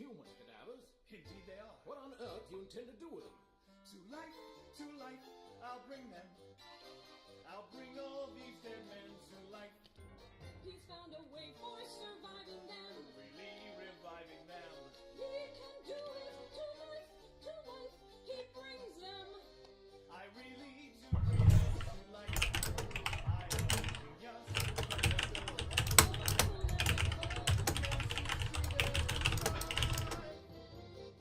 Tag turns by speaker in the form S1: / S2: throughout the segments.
S1: human cadavers.
S2: Indeed they are.
S1: What on earth do you intend to do with them?
S2: To life, I'll bring them. I'll bring all these dead men to life.
S3: He's found a way for surviving them.
S2: Really reviving them.
S3: He can do it to life, he brings them.
S2: I really do bring them to life. I am just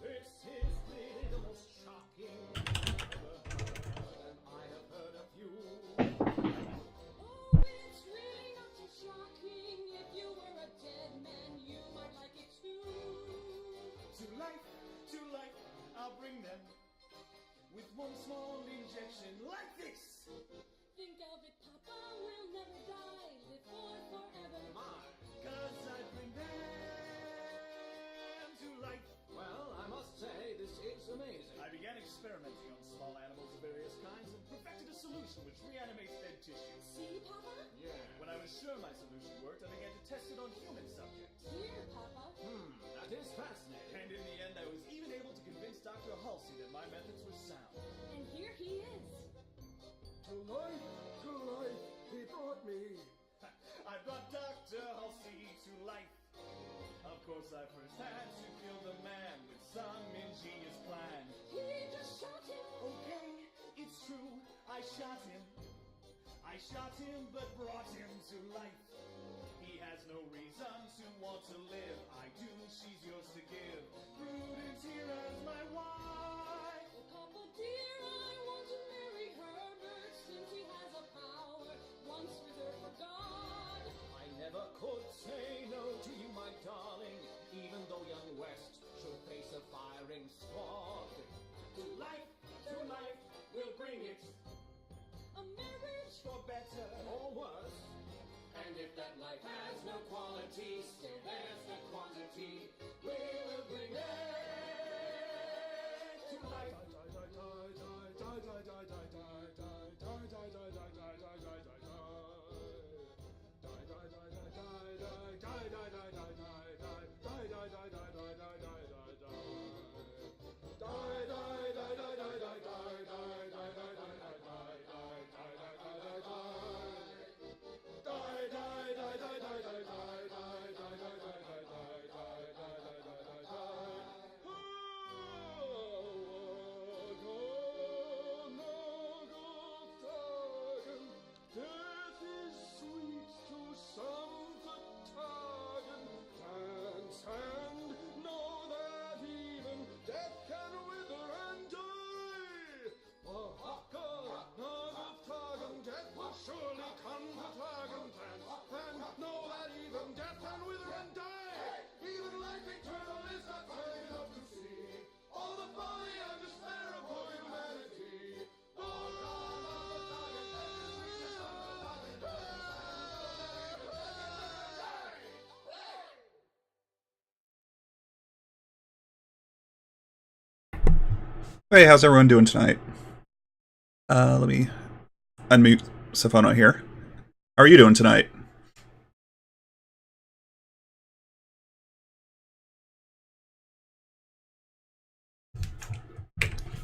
S1: This is really the most shocking I've ever heard, and I have heard a few.
S3: Oh, it's really not too shocking. If you were a dead man, you might like it too.
S2: to life, I'll bring them. With one small injection like this.
S3: Think of it, Papa, we'll never die. Live for forever.
S1: My.
S2: 'Cause I bring them to life.
S1: Well, I must say, this is amazing.
S2: I began experimenting on small animals of various kinds and perfected a solution which reanimates dead tissue.
S3: See, Papa?
S1: Yeah.
S2: When I was sure my solution worked, I began to test it on human subjects.
S3: Here, Papa.
S1: That is fascinating.
S2: And in the end, I was even able to convince Dr. Halsey that my methods were sound.
S3: And here he is.
S4: To life, he brought me.
S2: I brought Dr. Halsey to life. Of course, I first had to kill the man with some ingenious plan.
S3: He just shot him.
S2: Okay, it's true, I shot him. I shot him, but brought him to life. He has no reason to want to live. I do, she's yours to give. Prudence here as my wife.
S3: Oh, Papa dear, I want to marry Herbert since he has a power once reserved for God.
S1: I never could say no to you, my darling, even though young West should face a firing squad.
S2: To life, we'll bring it.
S3: A marriage
S2: For better.
S1: Or worse.
S3: And if that life has no quality, still there's the quantity. We will bring it to life.
S4: Death is sweet to some vertagen. Dance and know that even death can wither and die. Vertagen, death will surely come vertagen. Dance and know that even death can wither and die. Even life eternal is not high enough to see all the folly and despair of poor humanity.
S5: Hey, how's everyone doing tonight? Let me unmute Sophono here. How are you doing tonight?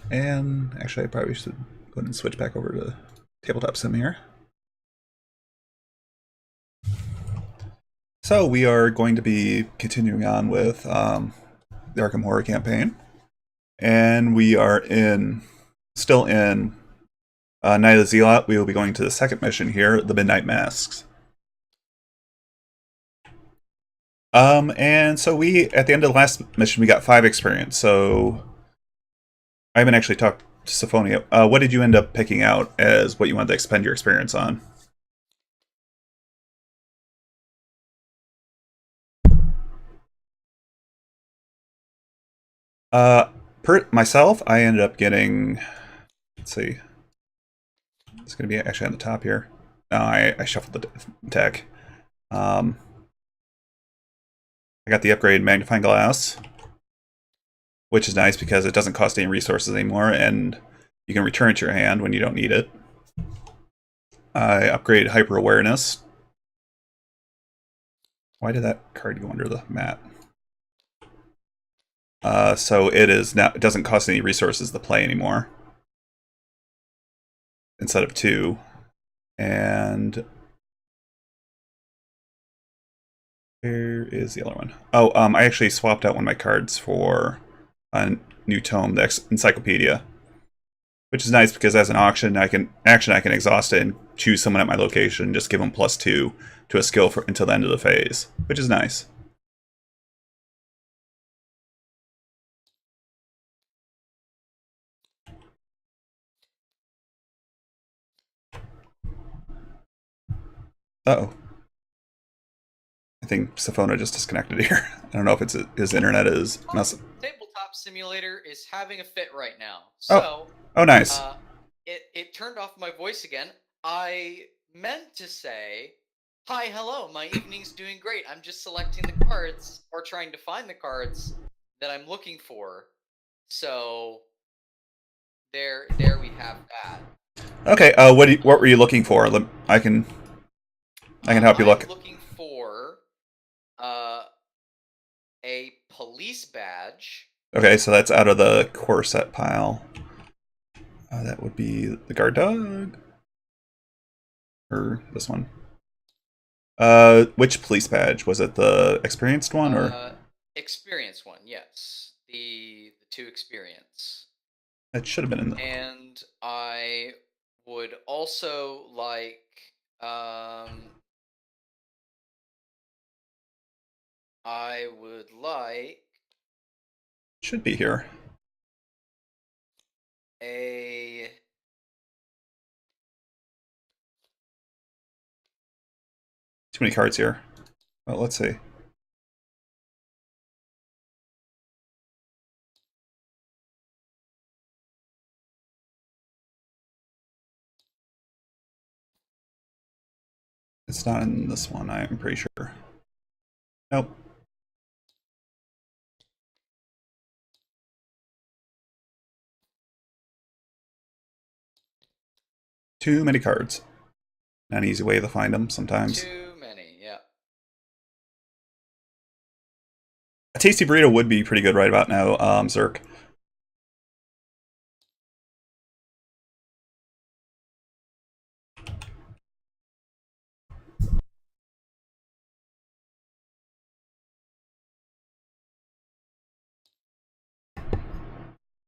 S5: And actually, I probably should go ahead and switch back over to Tabletop Sim here. So we are going to be continuing on with the Arkham Horror campaign. And we are still in Night of the Zealot. We will be going to the second mission here, the Midnight Masks. And so at the end of the last mission, we got 5 experience. So I haven't actually talked to Sophonia. What did you end up picking out as what you wanted to expend your experience on? Myself, I ended up getting, let's see, it's going to be actually on the top here. No, I shuffled the deck. I got the upgrade magnifying glass, which is nice because it doesn't cost any resources anymore, and you can return it to your hand when you don't need it. I upgraded hyper awareness. Why did that card go under the mat? so it doesn't cost any resources to play anymore instead of 2. And where is the other one? Oh, I actually swapped out one of my cards for a new tome, the Encyclopedia, which is nice because as an I can exhaust it and choose someone at my location, just give them +2 to a skill until the end of the phase, which is nice. Uh-oh. I think Safona just disconnected here. I don't know if his internet is messing.
S6: Tabletop Simulator is having a fit right now.
S5: Oh.
S6: So,
S5: Oh, nice.
S6: It turned off my voice again. I meant to say, hi, hello, my evening's doing great. I'm just selecting the cards, or trying to find the cards that I'm looking for. So, there we have that.
S5: Okay, what were you looking for? I can help you look.
S6: I'm looking for a police badge.
S5: Okay, so that's out of the core set pile. That would be the guard dog, or this one. Which police badge was it? The experienced one or
S6: experienced one? Yes, the 2 experience.
S5: It should have been in the.
S6: And I would also like
S5: Should be here. Too many cards here. Well, let's see. It's not in this one, I'm pretty sure. Nope. Too many cards. Not an easy way to find them sometimes.
S6: Too many, yeah.
S5: A tasty burrito would be pretty good right about now, Zerk.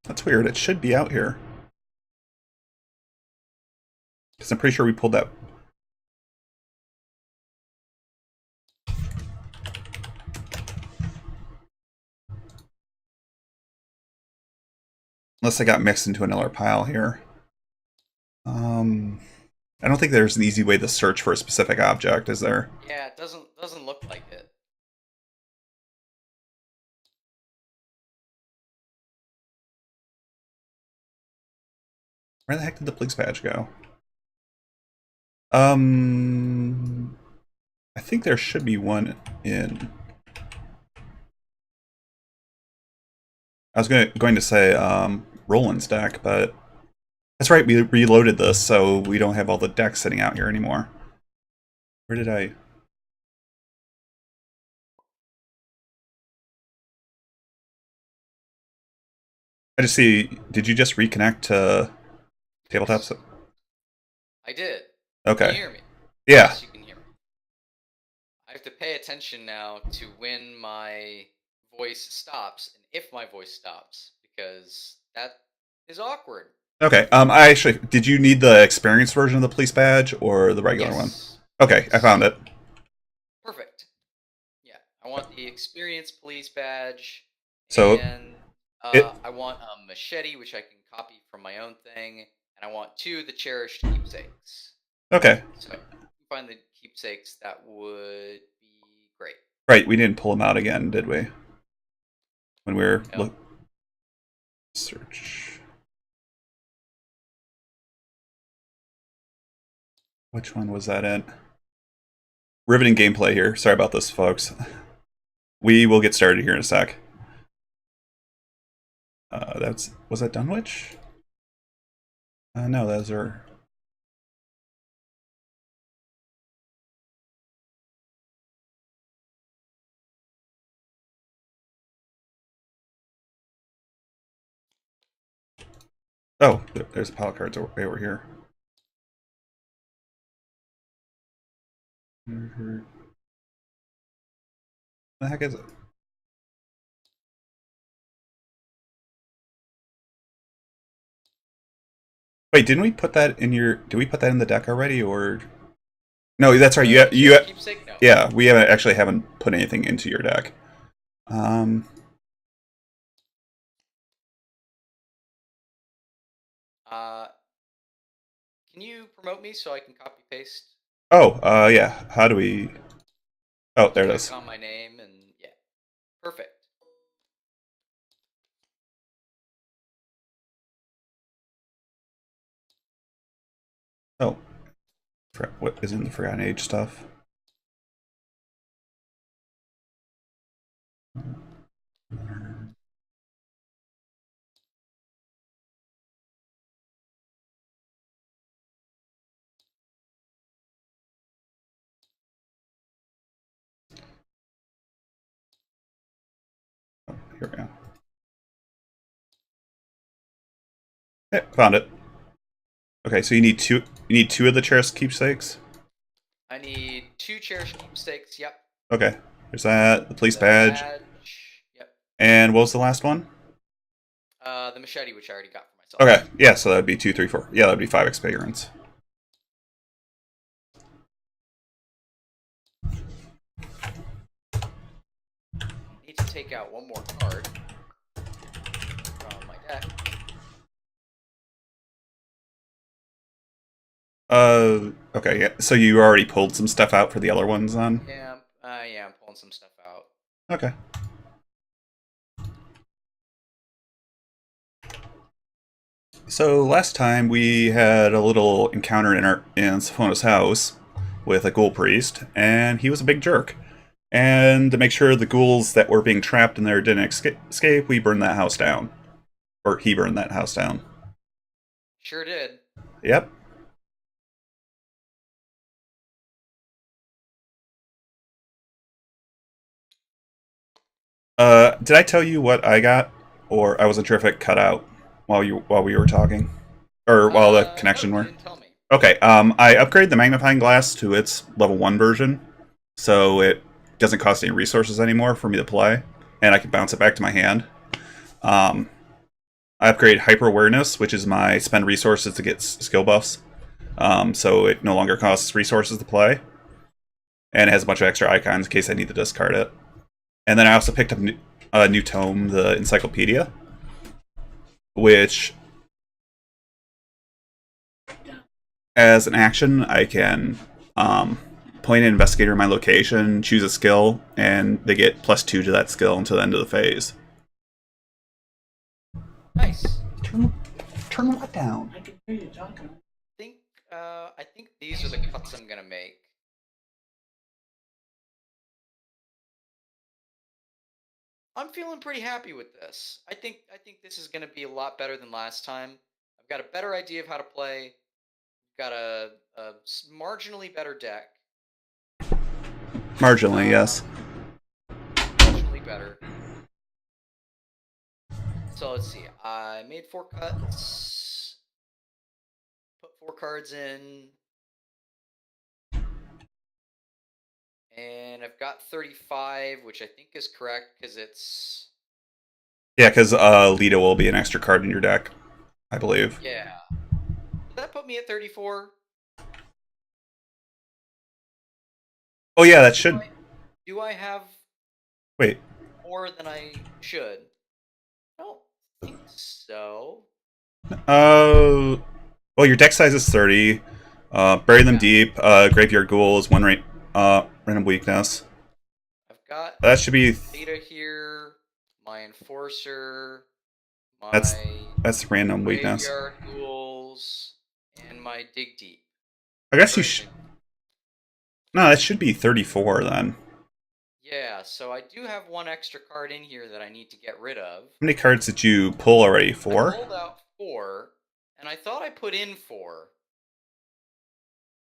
S5: That's weird. It should be out here. Because I'm pretty sure we pulled that. Unless I got mixed into another pile here. I don't think there's an easy way to search for a specific object, is there?
S6: Yeah, it doesn't look like it.
S5: Where the heck did the police badge go? I think there should be one in. I was going to say Roland's deck, but that's right. We reloaded this, so we don't have all the decks sitting out here anymore. Where did I? I just see. Did you just reconnect to tabletops?
S6: I did.
S5: Okay.
S6: Can you hear me?
S5: Yeah.
S6: Yes, you can hear me. I have to pay attention now to when my voice stops and if my voice stops, because that is awkward.
S5: Okay. I actually did. You need the experienced version of the police badge or the regular one? Okay, I found it.
S6: Perfect. Yeah, I want the experienced police badge.
S5: So
S6: and I want a machete, which I can copy from my own thing, and I want 2 the cherished keepsakes.
S5: Okay.
S6: So if you find the keepsakes, that would be great.
S5: Right, we didn't pull them out again, did we? When we were search. Which one was that in? Riveting gameplay here. Sorry about this, folks. We will get started here in a sec. Was that Dunwich? No, those are. Oh, there's a pile of cards way over here. What the heck is it? Wait, didn't we put that in your? Did we put that in the deck already, or? No, that's right.
S6: Keepsake? No.
S5: Yeah, we haven't put anything into your deck.
S6: Can you promote me so I can copy paste?
S5: Oh, yeah. How do we? Oh, there it is.
S6: On my name and yeah, perfect.
S5: Oh, what isn't the Forgotten Age stuff? Oh, here we go. Yeah, found it. Okay, so you need two. You need two of the cherished keepsakes.
S6: I need 2 cherished keepsakes. Yep.
S5: Okay, there's that. The police badge.
S6: Yep.
S5: And what was the last one?
S6: The machete, which I already got for myself.
S5: Okay, yeah, so that'd be 2, 3, 4. Yeah, that'd be 5 experience.
S6: Need to take out one more card from my deck.
S5: Okay, yeah. So you already pulled some stuff out for the other ones then?
S6: Yeah, I'm pulling some stuff out.
S5: Okay. So last time we had a little encounter in Siphona's house with a ghoul priest, and he was a big jerk. And to make sure the ghouls that were being trapped in there didn't escape, we burned that house down. Or he burned that house down.
S6: Sure did.
S5: Yep. Did I tell you what I got? Or I wasn't sure if it cut out while we were talking? Or while the connection
S6: no, you
S5: were?
S6: didn't tell me.
S5: Okay, I upgraded the magnifying glass to its level 1 version, so it doesn't cost any resources anymore for me to play, and I can bounce it back to my hand. I upgraded hyper awareness, which is my spend resources to get skill buffs, so it no longer costs resources to play, and it has a bunch of extra icons in case I need to discard it. And then I also picked up a new tome, the Encyclopedia, which, as an action, I can point an investigator in my location, choose a skill, and they get +2 to that skill until the end of the phase.
S6: Nice.
S5: Turn that down.
S2: I can hear you talking.
S6: I think these are the cuts I'm gonna make. I'm feeling pretty happy with this. I think this is gonna be a lot better than last time. I've got a better idea of how to play. Got a marginally better deck.
S5: Marginally, yes.
S6: Marginally better. So let's see. I made 4 cuts. Put 4 cards in. And I've got 35, which I think is correct because it's...
S5: Yeah, because Lita will be an extra card in your deck, I believe.
S6: Yeah. Did that put me at 34?
S5: Oh yeah, that should...
S6: Do I have...
S5: Wait.
S6: More than I should? I don't think so.
S5: Well, your deck size is 30. Bury them deep. Graveyard Ghouls, 1 random weakness.
S6: I've got
S5: that should be
S6: Lita here, my Enforcer, my
S5: that's random weakness.
S6: Graveyard Ghouls, and my Dig Deep.
S5: I guess you should... No, that should be 34 then.
S6: Yeah, so I do have 1 extra card in here that I need to get rid of.
S5: How many cards did you pull already? 4?
S6: I pulled out 4, and I thought I put in 4.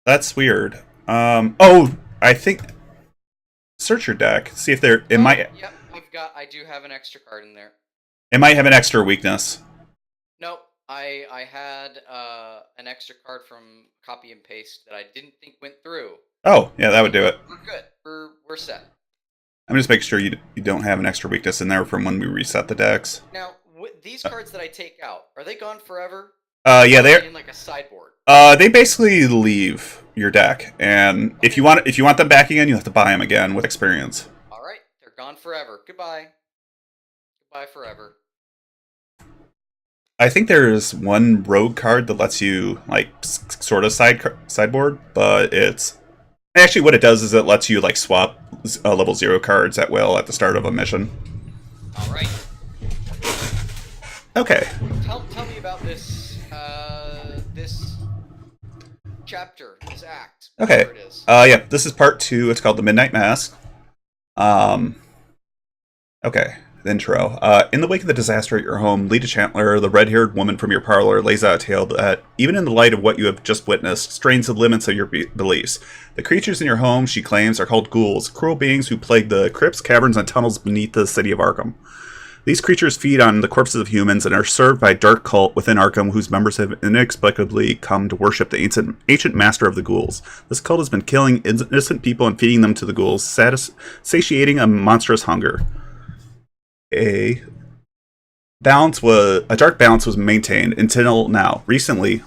S5: That's weird. Oh, I think... Search your deck. See if there... It might...
S6: Yep, I do have an extra card in there.
S5: It might have an extra weakness.
S6: Nope, I had an extra card from copy and paste that I didn't think went through.
S5: Oh, yeah, that would do it.
S6: We're good. We're set.
S5: I'm just making sure you don't have an extra weakness in there from when we reset the decks.
S6: Now, these cards that I take out, are they gone forever?
S5: Yeah, they're
S6: in like a sideboard.
S5: They basically leave your deck, and if you want them back again, you have to buy them again with experience.
S6: All right, they're gone forever. Goodbye. Goodbye forever.
S5: I think there's one rogue card that lets you like sort of sideboard, but it's actually what it does is it lets you like swap level 0 cards at will at the start of a mission.
S6: All right.
S5: Okay.
S6: Tell me about this this chapter, this act.
S5: Okay.
S6: It is.
S5: Yeah, this is part 2. It's called the Midnight Mask. Okay. The intro. In the wake of the disaster at your home, Lita Chandler, the red-haired woman from your parlor, lays out a tale that, even in the light of what you have just witnessed, strains the limits of your beliefs. The creatures in your home, she claims, are called ghouls, cruel beings who plague the crypts, caverns, and tunnels beneath the city of Arkham. These creatures feed on the corpses of humans and are served by a dark cult within Arkham whose members have inexplicably come to worship the ancient master of the ghouls. This cult has been killing innocent people and feeding them to the ghouls, satiating a monstrous hunger. A dark balance was maintained until now. Recently,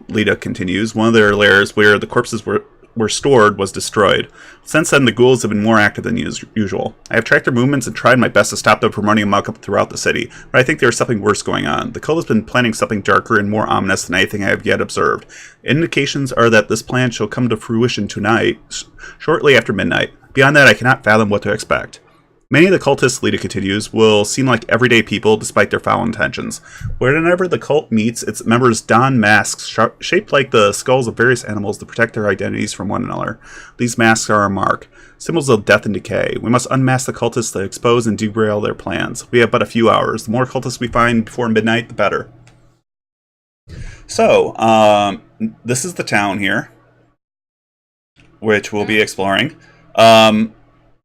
S5: Lita continues, one of their lairs where the corpses were stored was destroyed. Since then, the ghouls have been more active than usual. I have tracked their movements and tried my best to stop them from running amok up throughout the city, but I think there is something worse going on. The cult has been planning something darker and more ominous than anything I have yet observed. Indications are that this plan shall come to fruition tonight, shortly after midnight. Beyond that, I cannot fathom what to expect. Many of the cultists, Lita continues, will seem like everyday people despite their foul intentions. Whenever the cult meets, its members don masks shaped like the skulls of various animals to protect their identities from one another. These masks are a mark, symbols of death and decay. We must unmask the cultists to expose and derail their plans. We have but a few hours. The more cultists we find before midnight, the better. So, this is the town here, which we'll be exploring.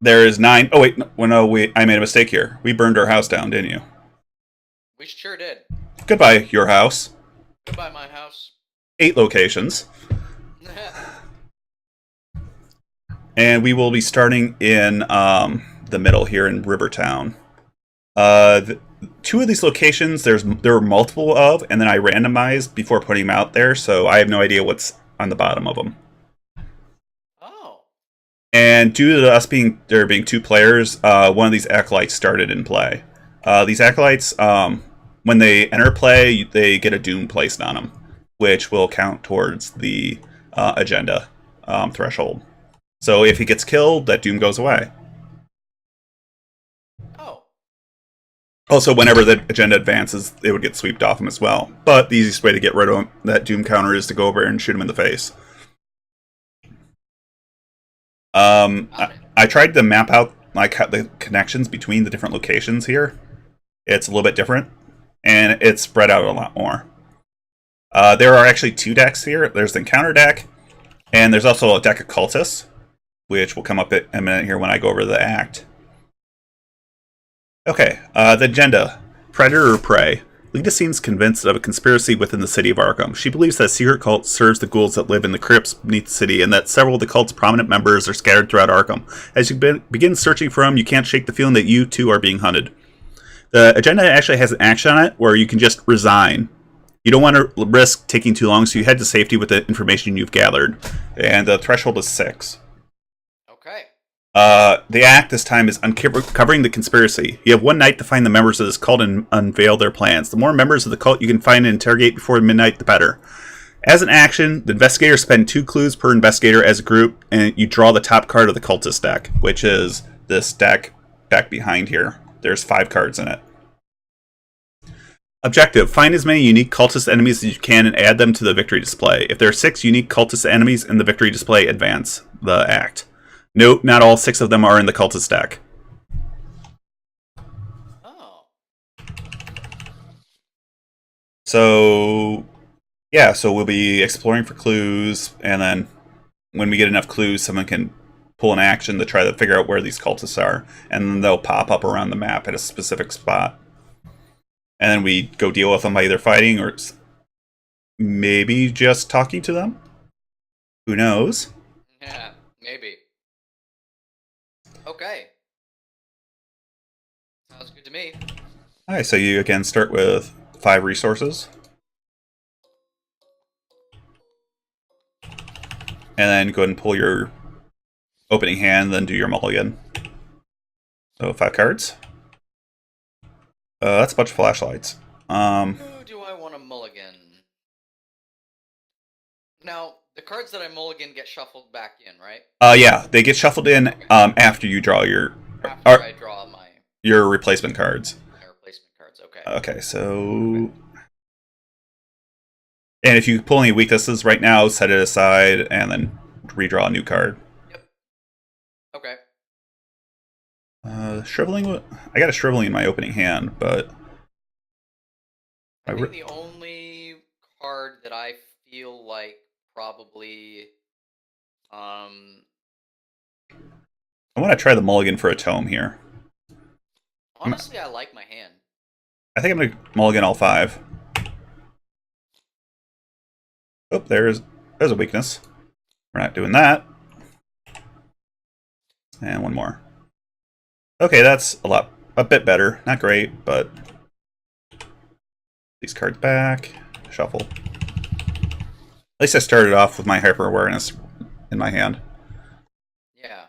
S5: There is 9... Oh, wait. I made a mistake here. We burned our house down, didn't you?
S6: We sure did.
S5: Goodbye, your house.
S6: Goodbye, my house.
S5: 8 locations. And we will be starting in the middle here in Rivertown. 2 of these locations, there were multiple of, and then I randomized before putting them out there, so I have no idea what's on the bottom of them. And due to us being 2 players, one of these acolytes started in play. These acolytes, when they enter play, they get a doom placed on them, which will count towards the agenda threshold. So if he gets killed, that doom goes away.
S6: Oh.
S5: Also, whenever the agenda advances, it would get swept off him as well. But the easiest way to get rid of that doom counter is to go over and shoot him in the face. I tried to map out like the connections between the different locations here. It's a little bit different, and it's spread out a lot more. There are actually 2 decks here. There's the encounter deck, and there's also a deck of cultists, which will come up in a minute here when I go over the act. Okay, the agenda. Predator or prey. Lita seems convinced of a conspiracy within the city of Arkham. She believes that a secret cult serves the ghouls that live in the crypts beneath the city, and that several of the cult's prominent members are scattered throughout Arkham. As you begin searching for them, you can't shake the feeling that you, too, are being hunted. The agenda actually has an action on it where you can just resign. You don't want to risk taking too long, so you head to safety with the information you've gathered. And the threshold is 6.
S6: Okay.
S5: The act this time is uncovering the conspiracy. You have 1 night to find the members of this cult and unveil their plans. The more members of the cult you can find and interrogate before midnight, the better. As an action, the investigators spend 2 clues per investigator as a group, and you draw the top card of the cultist deck, which is this deck back behind here. There's 5 cards in it. Objective: find as many unique cultist enemies as you can and add them to the victory display. If there are 6 unique cultist enemies in the victory display, advance the act. Note, not all 6 of them are in the cultist deck.
S6: Oh.
S5: So, yeah, so we'll be exploring for clues, and then when we get enough clues, someone can pull an action to try to figure out where these cultists are, and then they'll pop up around the map at a specific spot. And then we go deal with them by either fighting or maybe just talking to them. Who knows?
S6: Yeah, maybe. Okay. Sounds good to me.
S5: Alright, so you again start with 5 resources. And then go ahead and pull your opening hand, then do your mulligan. So 5 cards. That's a bunch of flashlights.
S6: Who do I want to mulligan? Now, the cards that I mulligan get shuffled back in, right?
S5: Yeah, they get shuffled in after you draw your
S6: After I draw
S5: your replacement cards.
S6: my replacement cards. Okay.
S5: Okay, so and if you pull any weaknesses right now, set it aside and then redraw a new card.
S6: Yep. Okay.
S5: Shriveling. I got a shriveling in my opening hand, but
S6: I think the only card that I feel like probably
S5: I want to try the mulligan for a tome here.
S6: honestly I like my hand.
S5: I think I'm gonna mulligan all 5. Oh, there's a weakness. We're not doing that. And one more. Okay, that's a bit better. Not great, but these cards back. Shuffle. At least I started off with my hyper awareness in my hand.
S6: Yeah.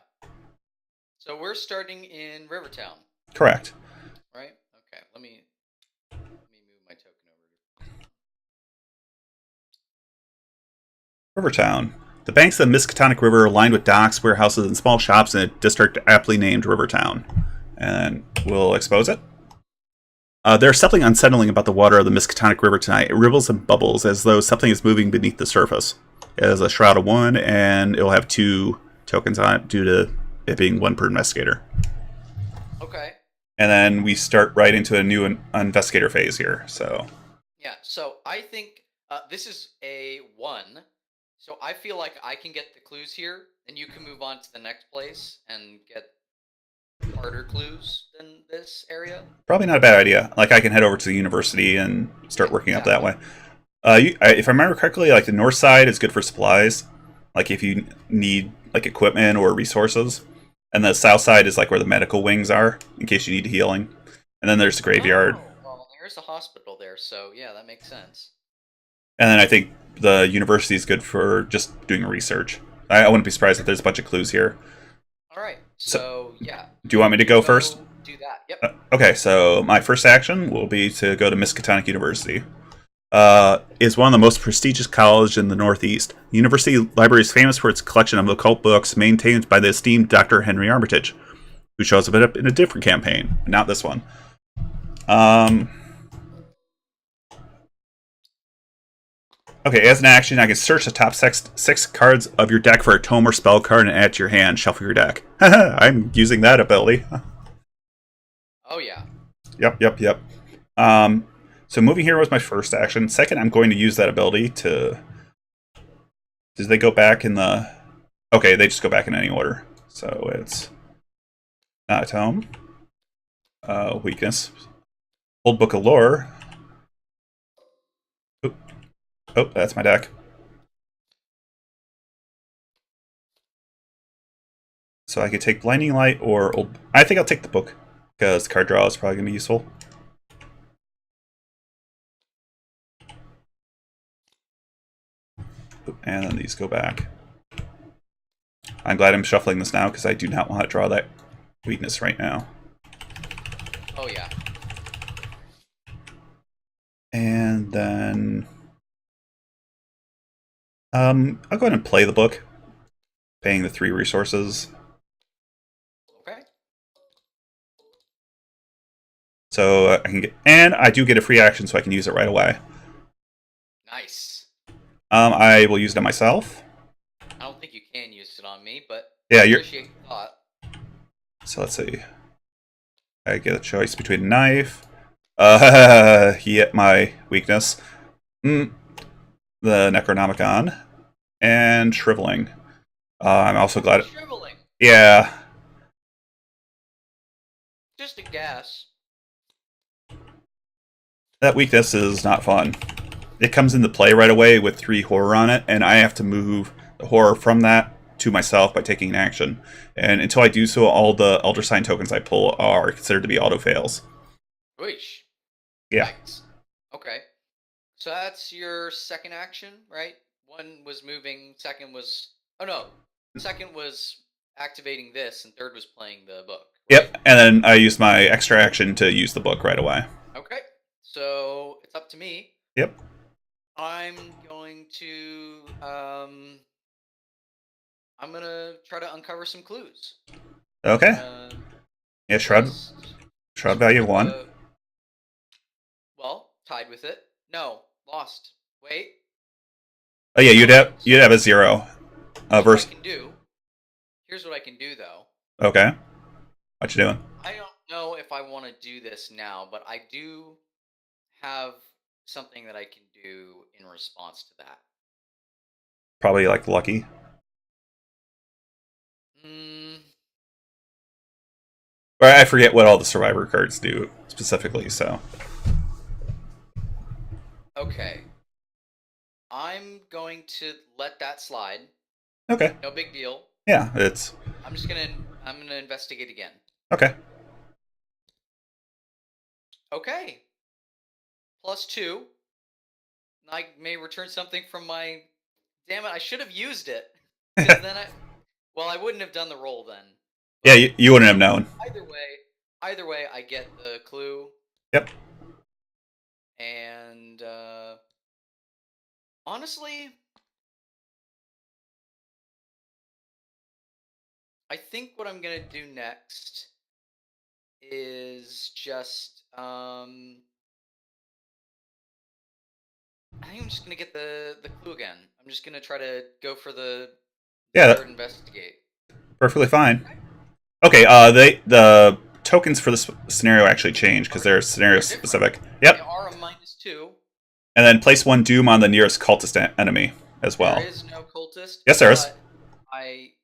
S6: So we're starting in Rivertown,
S5: Correct.
S6: right? Okay. Let me move my token over.
S5: Rivertown. The banks of the Miskatonic River are lined with docks, warehouses, and small shops in a district aptly named Rivertown. And we'll expose it. There's something unsettling about the water of the Miskatonic River tonight. It ripbles and bubbles as though something is moving beneath the surface. It has a shroud of 1, and it'll have 2 tokens on it due to it being 1 per investigator.
S6: Okay.
S5: And then we start right into a new investigator phase here. So
S6: Yeah. So I think this is a 1. So I feel like I can get the clues here, and you can move on to the next place and get harder clues than this area.
S5: probably not a bad idea. Like I can head over to the university and start working up that way. If I remember correctly, like the north side is good for supplies, like if you need like equipment or resources, and the south side is like where the medical wings are in case you need healing. And then there's the graveyard.
S6: Oh, well, there's a hospital there, so yeah, that makes sense.
S5: And then I think the university is good for just doing research. I wouldn't be surprised if there's a bunch of clues here.
S6: All right. So yeah.
S5: Do you want me to go first?
S6: Do that. Yep.
S5: Okay, so my first action will be to go to Miskatonic University. Is one of the most prestigious colleges in the Northeast. The university library is famous for its collection of occult books maintained by the esteemed Dr. Henry Armitage, who shows up in a different campaign, not this one. Okay, as an action, I can search the top 6 cards of your deck for a tome or spell card and add it to your hand. Shuffle your deck. I'm using that ability.
S6: Oh yeah.
S5: Yep. So moving here was my first action. Second, I'm going to use that ability to... Does they go back in the... Okay, they just go back in any order. So it's... Not a tome. Weakness. Old Book of Lore. Oh, that's my deck. So I could take Blinding Light or Old... I think I'll take the book, because the card draw is probably going to be useful. And then these go back. I'm glad I'm shuffling this now, because I do not want to draw that weakness right now.
S6: Oh yeah.
S5: And then... I'll go ahead and play the book, paying the 3 resources.
S6: Okay.
S5: So I can get, and I do get a free action, so I can use it right away.
S6: Nice.
S5: I will use it on myself.
S6: I don't think you can use it on me, but
S5: Yeah,
S6: I
S5: you're.
S6: appreciate the thought.
S5: So let's see. I get a choice between a knife. He hit my weakness. The Necronomicon. And Shriveling. I'm also glad...
S6: Shriveling.
S5: Yeah.
S6: Just a guess.
S5: That weakness is not fun. it comes into play right away with 3 horror on it, and I have to move the horror from that to myself by taking an action. And until I do so, all the Elder Sign tokens I pull are considered to be auto fails.
S6: Which?
S5: Yeah.
S6: Thanks. Okay. So that's your second action, right? One was moving, second was... Oh no. Second was activating this, and third was playing the book. Right?
S5: Yep, and then I use my extra action to use the book right away.
S6: Okay. So it's up to me.
S5: Yep.
S6: I'm going to... I'm gonna try to uncover some clues.
S5: Okay. Yeah, Shroud value of 1.
S6: Well, tied with it. No, lost. Wait.
S5: Oh yeah, you'd have a 0. Versus.
S6: Here's what I can do though.
S5: Okay. What you doing?
S6: I don't know if I want to do this now, but I do have something that I can do in response to that.
S5: Probably like lucky. I forget what all the survivor cards do specifically, so.
S6: Okay. I'm going to let that slide.
S5: Okay.
S6: No big deal.
S5: Yeah, it's...
S6: I'm gonna investigate again.
S5: Okay.
S6: Okay. +2. I may return something from my... Damn it, I should have used it. Then Well, I wouldn't have done the roll then.
S5: Yeah, you wouldn't have known.
S6: Either way, I get the clue.
S5: Yep.
S6: And, honestly, I think what I'm gonna do next is just, I think I'm just gonna get the clue again. I'm just gonna try to go for the third investigate.
S5: Perfectly fine. Okay, the tokens for this scenario actually change because they're scenario specific. Yep.
S6: They are a -2.
S5: And then place 1 doom on the nearest cultist enemy as well.
S6: There is no cultist.
S5: Yes, there is.
S6: Right.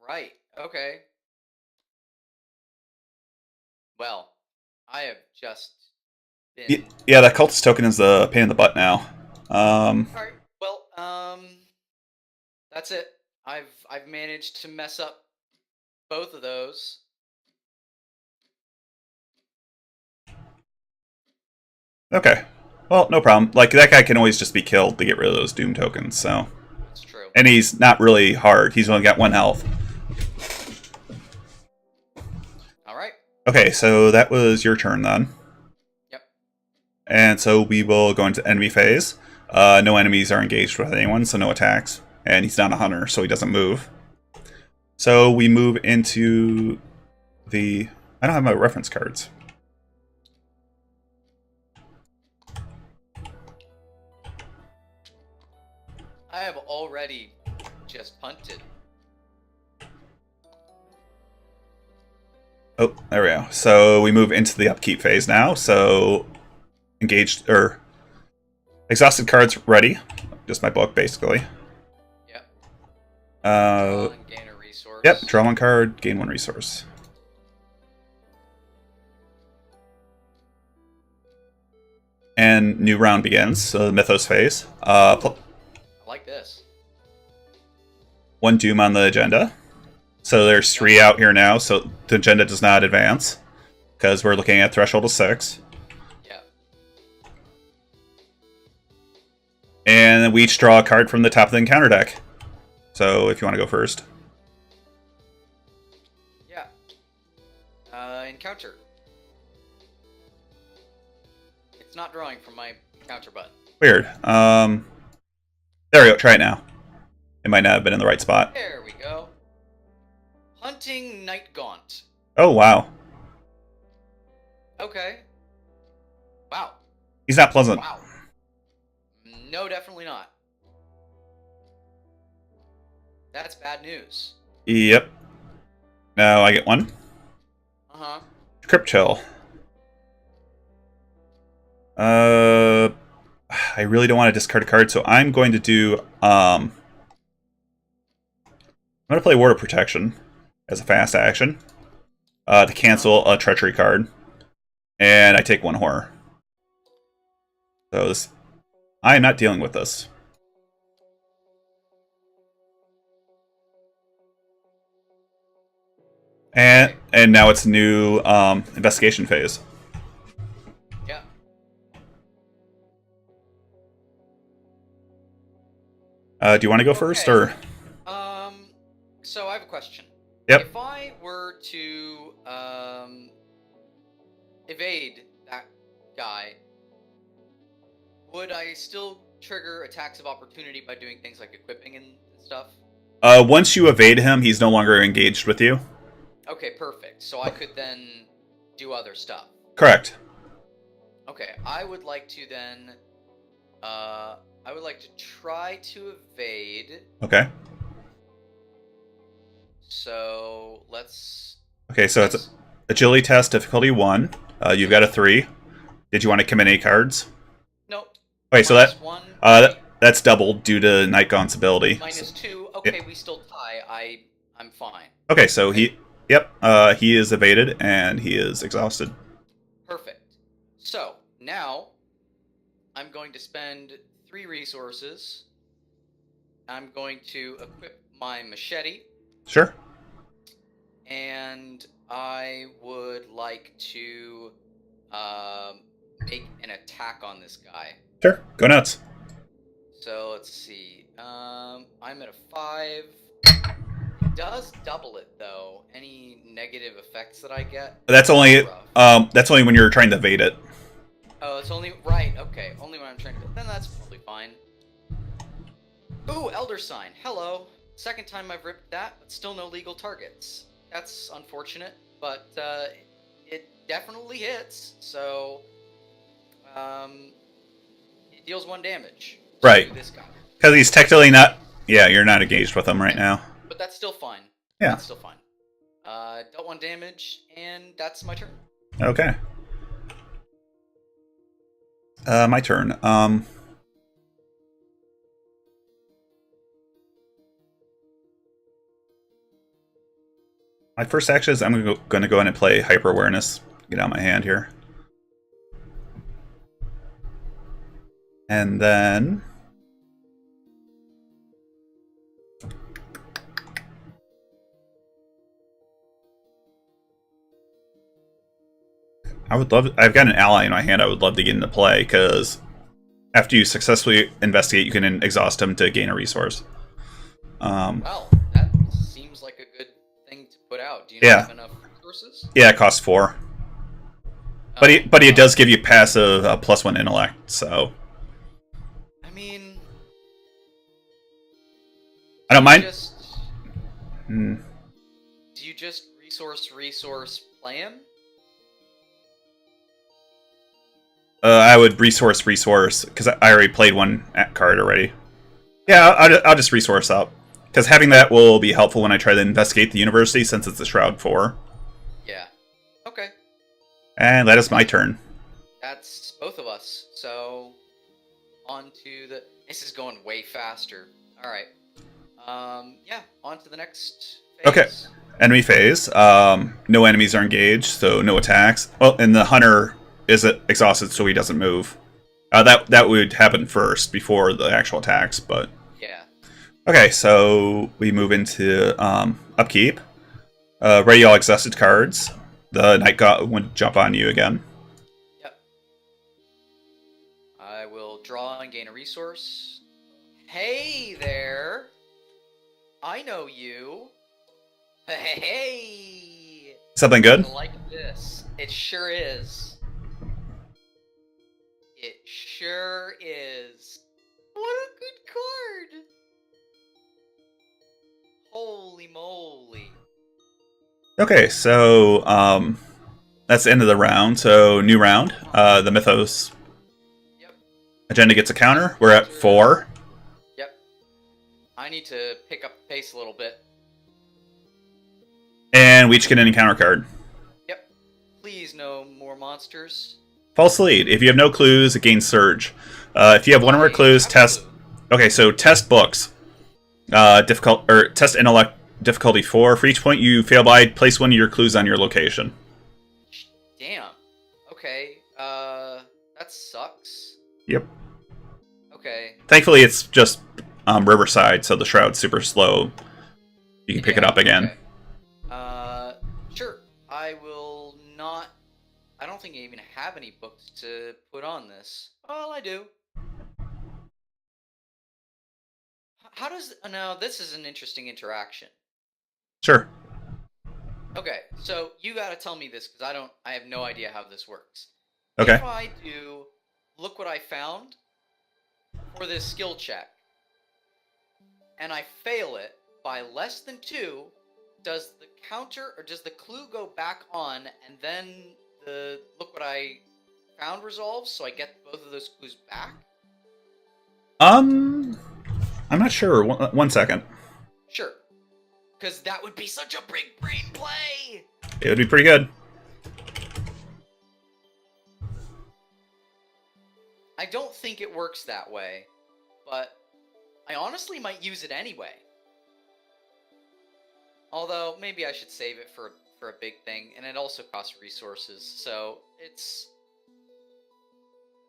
S6: Right. Okay. Well, I have just been...
S5: Yeah, that cultist token is a pain in the butt now.
S6: Alright, well, that's it. I've managed to mess up both of those.
S5: Okay. Well, no problem. Like, that guy can always just be killed to get rid of those doom tokens, so...
S6: That's true.
S5: And he's not really hard. He's only got 1 health.
S6: Alright.
S5: Okay, so that was your turn then.
S6: Yep.
S5: And so we will go into enemy phase. No enemies are engaged with anyone, so no attacks. And he's not a hunter, so he doesn't move. So we move into the... I don't have my reference cards.
S6: I have already just punted.
S5: Oh, there we go. So we move into the upkeep phase now. So engaged, or exhausted cards ready. Just my book, basically.
S6: Yep.
S5: Draw
S6: and gain a resource.
S5: Yep, draw 1 card, gain 1 resource. And new round begins, so the Mythos phase.
S6: I like this.
S5: 1 Doom on the agenda. So there's 3 out here now, so the agenda does not advance. Because we're looking at threshold of 6.
S6: Yeah.
S5: And then we each draw a card from the top of the encounter deck. So if you want to go first.
S6: Yeah. Encounter. It's not drawing from my encounter button.
S5: Weird. There we go, try it now. It might not have been in the right spot.
S6: There we go. Hunting Night Gaunt.
S5: Oh, wow.
S6: Okay. Wow.
S5: He's not pleasant.
S6: Wow. No, definitely not. That's bad news.
S5: Yep. Now I get 1.
S6: Uh-huh.
S5: Crypt Chill. I really don't want to discard a card, so I'm going to do, I'm going to play Ward of Protection as a fast action to cancel a Treachery card. And I take 1 horror. So this, I am not dealing with this. And now it's new investigation phase.
S6: Yeah.
S5: Do you want to go first, or?
S6: So I have a question.
S5: Yep.
S6: If I were to evade that guy, would I still trigger attacks of opportunity by doing things like equipping and stuff?
S5: Once you evade him, he's no longer engaged with you.
S6: Okay, perfect. So I could then do other stuff.
S5: Correct.
S6: Okay, I would like to then, I would like to try to evade.
S5: Okay.
S6: So let's.
S5: Okay, so it's a agility test, difficulty 1. You've got a 3. Did you want to commit any cards?
S6: Nope.
S5: Okay, so
S6: Minus 1.
S5: that's doubled due to Nightgaunt's ability.
S6: Minus 2. Okay, we still tie. I'm fine.
S5: Okay, so he is evaded and he is exhausted.
S6: Perfect. So now I'm going to spend 3 resources. I'm going to equip my machete.
S5: Sure.
S6: And I would like to make an attack on this guy.
S5: Sure. Go nuts.
S6: So let's see. I'm at a 5. Does double it though. Any negative effects that I get?
S5: That's only when you're trying to evade it.
S6: Oh, it's only right. Okay, only when I'm trying to. Then that's probably fine. Ooh, Elder Sign. Hello. Second time I've ripped that, but still no legal targets. That's unfortunate, but it definitely hits. So, it deals 1 damage.
S5: Right.
S6: To this guy.
S5: Because he's technically not. Yeah, you're not engaged with him right now.
S6: But that's still fine.
S5: Yeah.
S6: That's still fine. Dealt 1 damage, and that's my turn.
S5: Okay. My turn. My first action is I'm going to go in and play Hyper Awareness. Get out of my hand here. And then... I've got an ally in my hand I would love to get into play, because after you successfully investigate, you can exhaust him to gain a resource.
S6: Well, that seems like a good thing to put out. Do you have enough resources?
S5: Yeah, it costs 4. But it does give you passive +1 intellect, so...
S6: I mean...
S5: I don't mind.
S6: Do you just resource play him?
S5: I would resource, because I already played 1 card already. Yeah, I'll just resource up. Because having that will be helpful when I try to investigate the university, since it's a Shroud 4.
S6: Yeah. Okay.
S5: And that is my turn.
S6: That's both of us. So, on to the... This is going way faster. Alright. Yeah, on to the next phase.
S5: Okay. Enemy phase. No enemies are engaged, so no attacks. Well, and the hunter is exhausted, so he doesn't move. That would happen first, before the actual attacks, but...
S6: Yeah.
S5: Okay, so we move into upkeep. Ready all exhausted cards. The Night God would jump on you again.
S6: Yep. I will draw and gain a resource. Hey there! I know you. Hey!
S5: Something good?
S6: I like this. It sure is. It sure is. What a good card! Holy moly.
S5: Okay, so that's the end of the round. So new round. The Mythos
S6: Yep.
S5: agenda gets a counter. We're at 4.
S6: Yep. I need to pick up the pace a little bit.
S5: And we each get an encounter card.
S6: Yep. Please no more monsters.
S5: False lead. If you have no clues, it gains surge. If you have 1 or more clues, test. Okay, so test books. Test intellect difficulty 4. For each point you fail by, place 1 of your clues on your location.
S6: Damn. Okay. That sucks.
S5: Yep.
S6: Okay.
S5: Thankfully, it's just Riverside, so the shroud's super slow. You can pick it up again.
S6: Okay. Sure. I will not. I don't think I even have any books to put on this. Well, I do. How does... Now, this is an interesting interaction.
S5: Sure.
S6: Okay, so you gotta tell me this, because I have no idea how this works.
S5: Okay.
S6: If I do, look what I found, for this skill check, and I fail it by less than 2, does the counter, or does the clue go back on, and then the look what I found resolves, so I get both of those clues back?
S5: I'm not sure. One second.
S6: Sure. Because that would be such a big brain play!
S5: It would be pretty good.
S6: I don't think it works that way, but I honestly might use it anyway. Although, maybe I should save it for a big thing, and it also costs resources, so it's...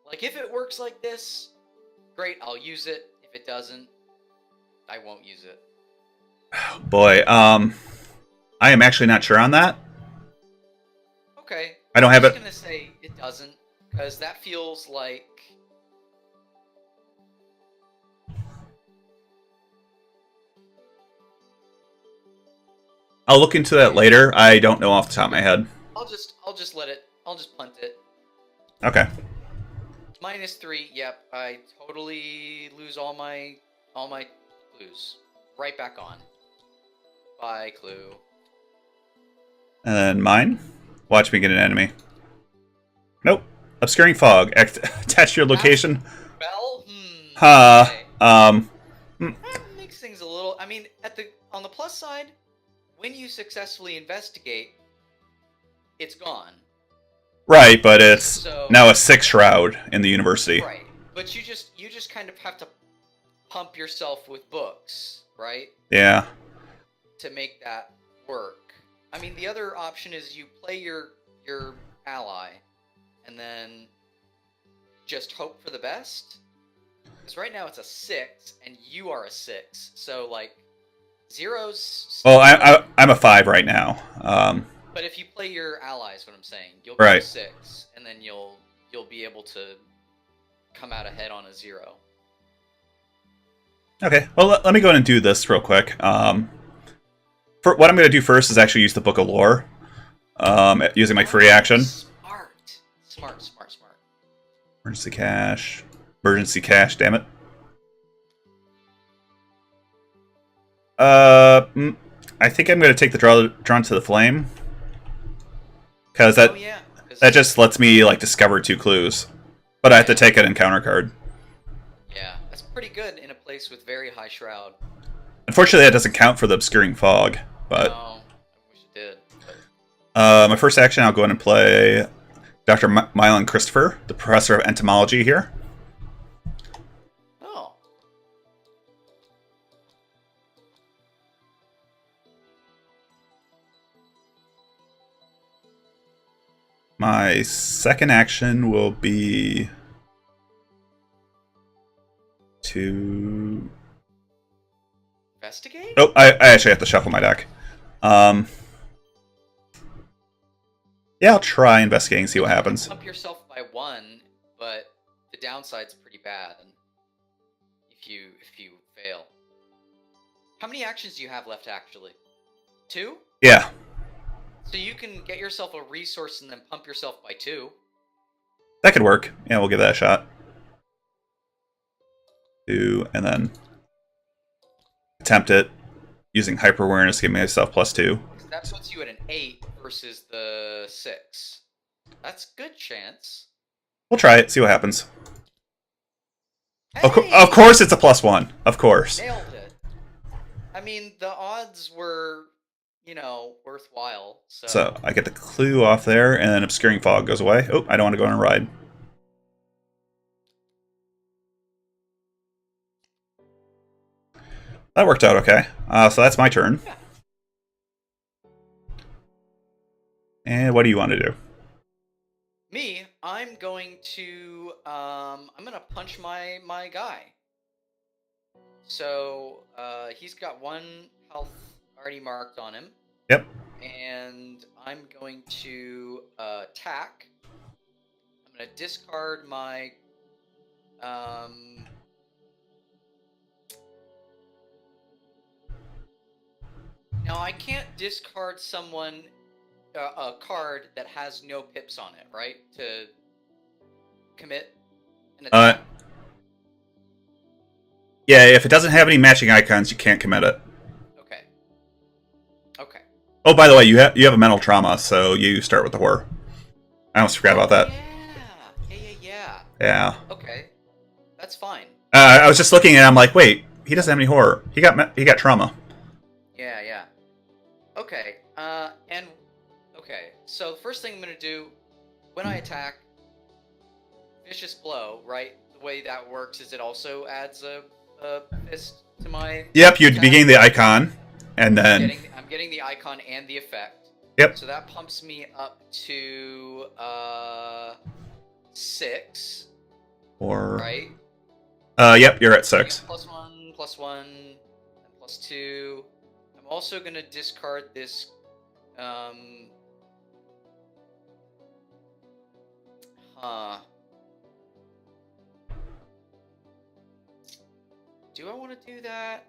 S6: Like, if it works like this, great, I'll use it. If it doesn't, I won't use it.
S5: Boy, I am actually not sure on that.
S6: Okay.
S5: I don't have
S6: I'm
S5: it.
S6: just gonna say it doesn't, because that feels like...
S5: I'll look into that later. I don't know off the top of my head.
S6: I'll just let it... I'll just punt it.
S5: Okay.
S6: -3, yep. I totally lose all my clues. Right back on. Bye, clue.
S5: And then mine. Watch me get an enemy. Nope. Obscuring fog. Attach your location.
S6: Well,
S5: Okay.
S6: That makes things a little... I mean, on the plus side, when you successfully investigate, it's gone.
S5: Right, but it's now a 6 shroud in the university.
S6: Right, but you just kind of have to pump yourself with books, right?
S5: Yeah.
S6: To make that work. I mean, the other option is you play your ally, and then just hope for the best. Because right now it's a 6, and you are a 6, so like 0's.
S5: Well, I'm a 5 right now.
S6: But if you play your allies, what I'm saying, you'll
S5: Right.
S6: go 6, and then you'll be able to come out ahead on a 0.
S5: Okay, well, let me go ahead and do this real quick. For what I'm going to do first is actually use the Book of Lore, using my free action.
S6: Smart.
S5: Emergency cache. Emergency cache, damn it. I think I'm going to take the Drawn to the Flame. Because that just lets me, like, discover 2 clues. But I have to take an encounter card.
S6: Yeah, that's pretty good in a place with very high shroud.
S5: Unfortunately, that doesn't count for the Obscuring Fog, but...
S6: No, I wish it did. But...
S5: my first action, I'll go in and play Dr. Mylan Christopher, the Professor of Entomology here.
S6: Oh.
S5: My second action will be to...
S6: Investigate?
S5: Oh, I actually have to shuffle my deck. Yeah, I'll try investigating and see what happens.
S6: Pump yourself by 1, but the downside's pretty bad if you fail. How many actions do you have left, actually? 2?
S5: Yeah.
S6: So you can get yourself a resource and then pump yourself by 2.
S5: That could work. Yeah, we'll give that a shot. 2, and then attempt it using hyper awareness, give myself +2.
S6: That puts you at an 8 versus the 6. That's good chance.
S5: We'll try it, see what happens.
S6: Hey!
S5: Of course it's a +1. Of course.
S6: Nailed it. I mean, the odds were, worthwhile.
S5: So I get the clue off there, and then Obscuring Fog goes away. Oh, I don't want to go on a ride. That worked out okay. So that's my turn.
S6: Yeah.
S5: And what do you want to do?
S6: Me, I'm going to punch my guy. So he's got 1 health already marked on him.
S5: Yep.
S6: And I'm going to attack. I'm going to discard my Now I can't discard someone a card that has no pips on it, right? To commit an attack.
S5: Yeah, if it doesn't have any matching icons, you can't commit it.
S6: Okay. Okay.
S5: Oh, by the way, you have a mental trauma, so you start with the horror. I almost forgot about that. Yeah.
S6: Okay. That's fine.
S5: I was just looking and I'm like, wait, he doesn't have any horror. He got trauma.
S6: Yeah. Okay. Okay. So the first thing I'm gonna do when I attack, vicious blow. Right. The way that works is it also adds a fist to my.
S5: Yep. You'd be getting the icon, and then
S6: I'm getting the icon and the effect.
S5: Yep.
S6: So that pumps me up to 6.
S5: Or
S6: right.
S5: Yep. You're at 6.
S6: +1, +1, and +2. I'm also gonna discard this. Do I want to do that?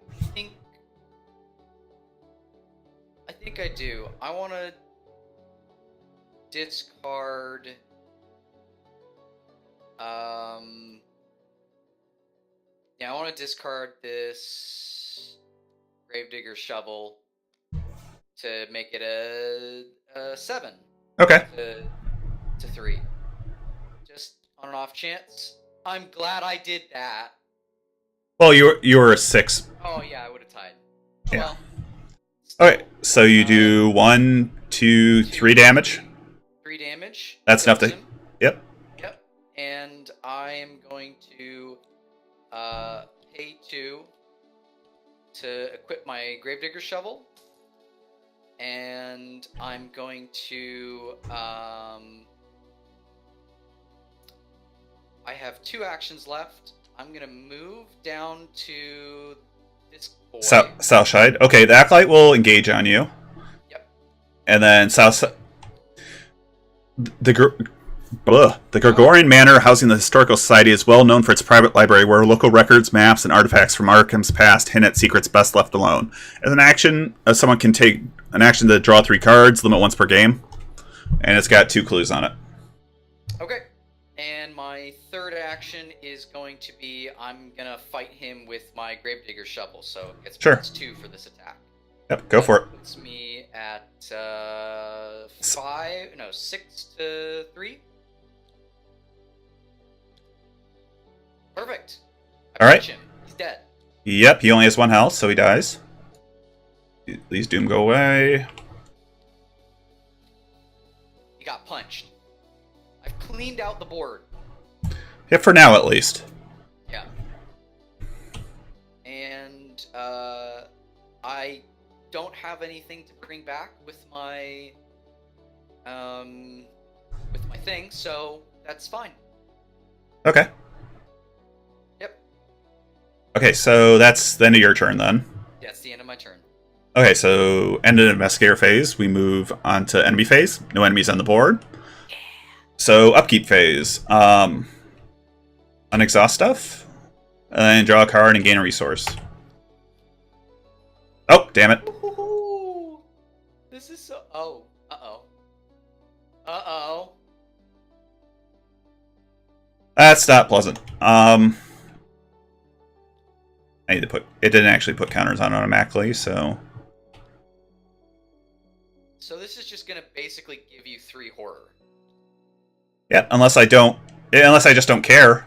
S6: I think I do. I want to discard. Yeah, I want to discard this Gravedigger shovel to make it a 7.
S5: Okay.
S6: To 3. Just on an off chance. I'm glad I did that.
S5: Well, you were a 6.
S6: Oh yeah, I would have tied.
S5: Yeah.
S6: Well.
S5: Okay, so you do 1, 2, 3 damage.
S6: 3 damage.
S5: That's enough to. Yep.
S6: Yep. And I am going to pay 2 to equip my Gravedigger shovel. And I'm going to I have 2 actions left. I'm gonna move down to this boy.
S5: South side. Okay, the Acolyte will engage on you.
S6: Yep.
S5: And then south. The Gregorian Manor, housing the Historical Society, is well known for its private library, where local records, maps, and artifacts from Arkham's past hint at secrets best left alone. As an action, someone can take an action to draw 3 cards, limit once per game, and it's got 2 clues on it.
S6: Okay. And my third action is going to be I'm gonna fight him with my Gravedigger shovel, so it gets +2 for this attack.
S5: Yep, go for it.
S6: Puts me at 6 to 3. Perfect.
S5: All right.
S6: Him. He's dead.
S5: Yep, he only has 1 health, so he dies. Please Doom go away.
S6: He got punched. I've cleaned out the board.
S5: Yeah, for now at least.
S6: Yeah. And I don't have anything to bring back with my thing, so that's fine.
S5: Okay.
S6: Yep.
S5: Okay, so that's the end of your turn then.
S6: Yeah, it's the end of my turn.
S5: Okay, so end of investigator phase. We move on to enemy phase. No enemies on the board.
S6: Yeah.
S5: So upkeep phase. Unexhaust stuff. And then draw a card and gain a resource. Oh, damn it.
S6: Ooh, this is so... Oh. Uh-oh. Uh-oh.
S5: That's not pleasant. I need to put... It didn't actually put counters on automatically, so...
S6: So this is just gonna basically give you 3 horror.
S5: Yeah, unless I just don't care.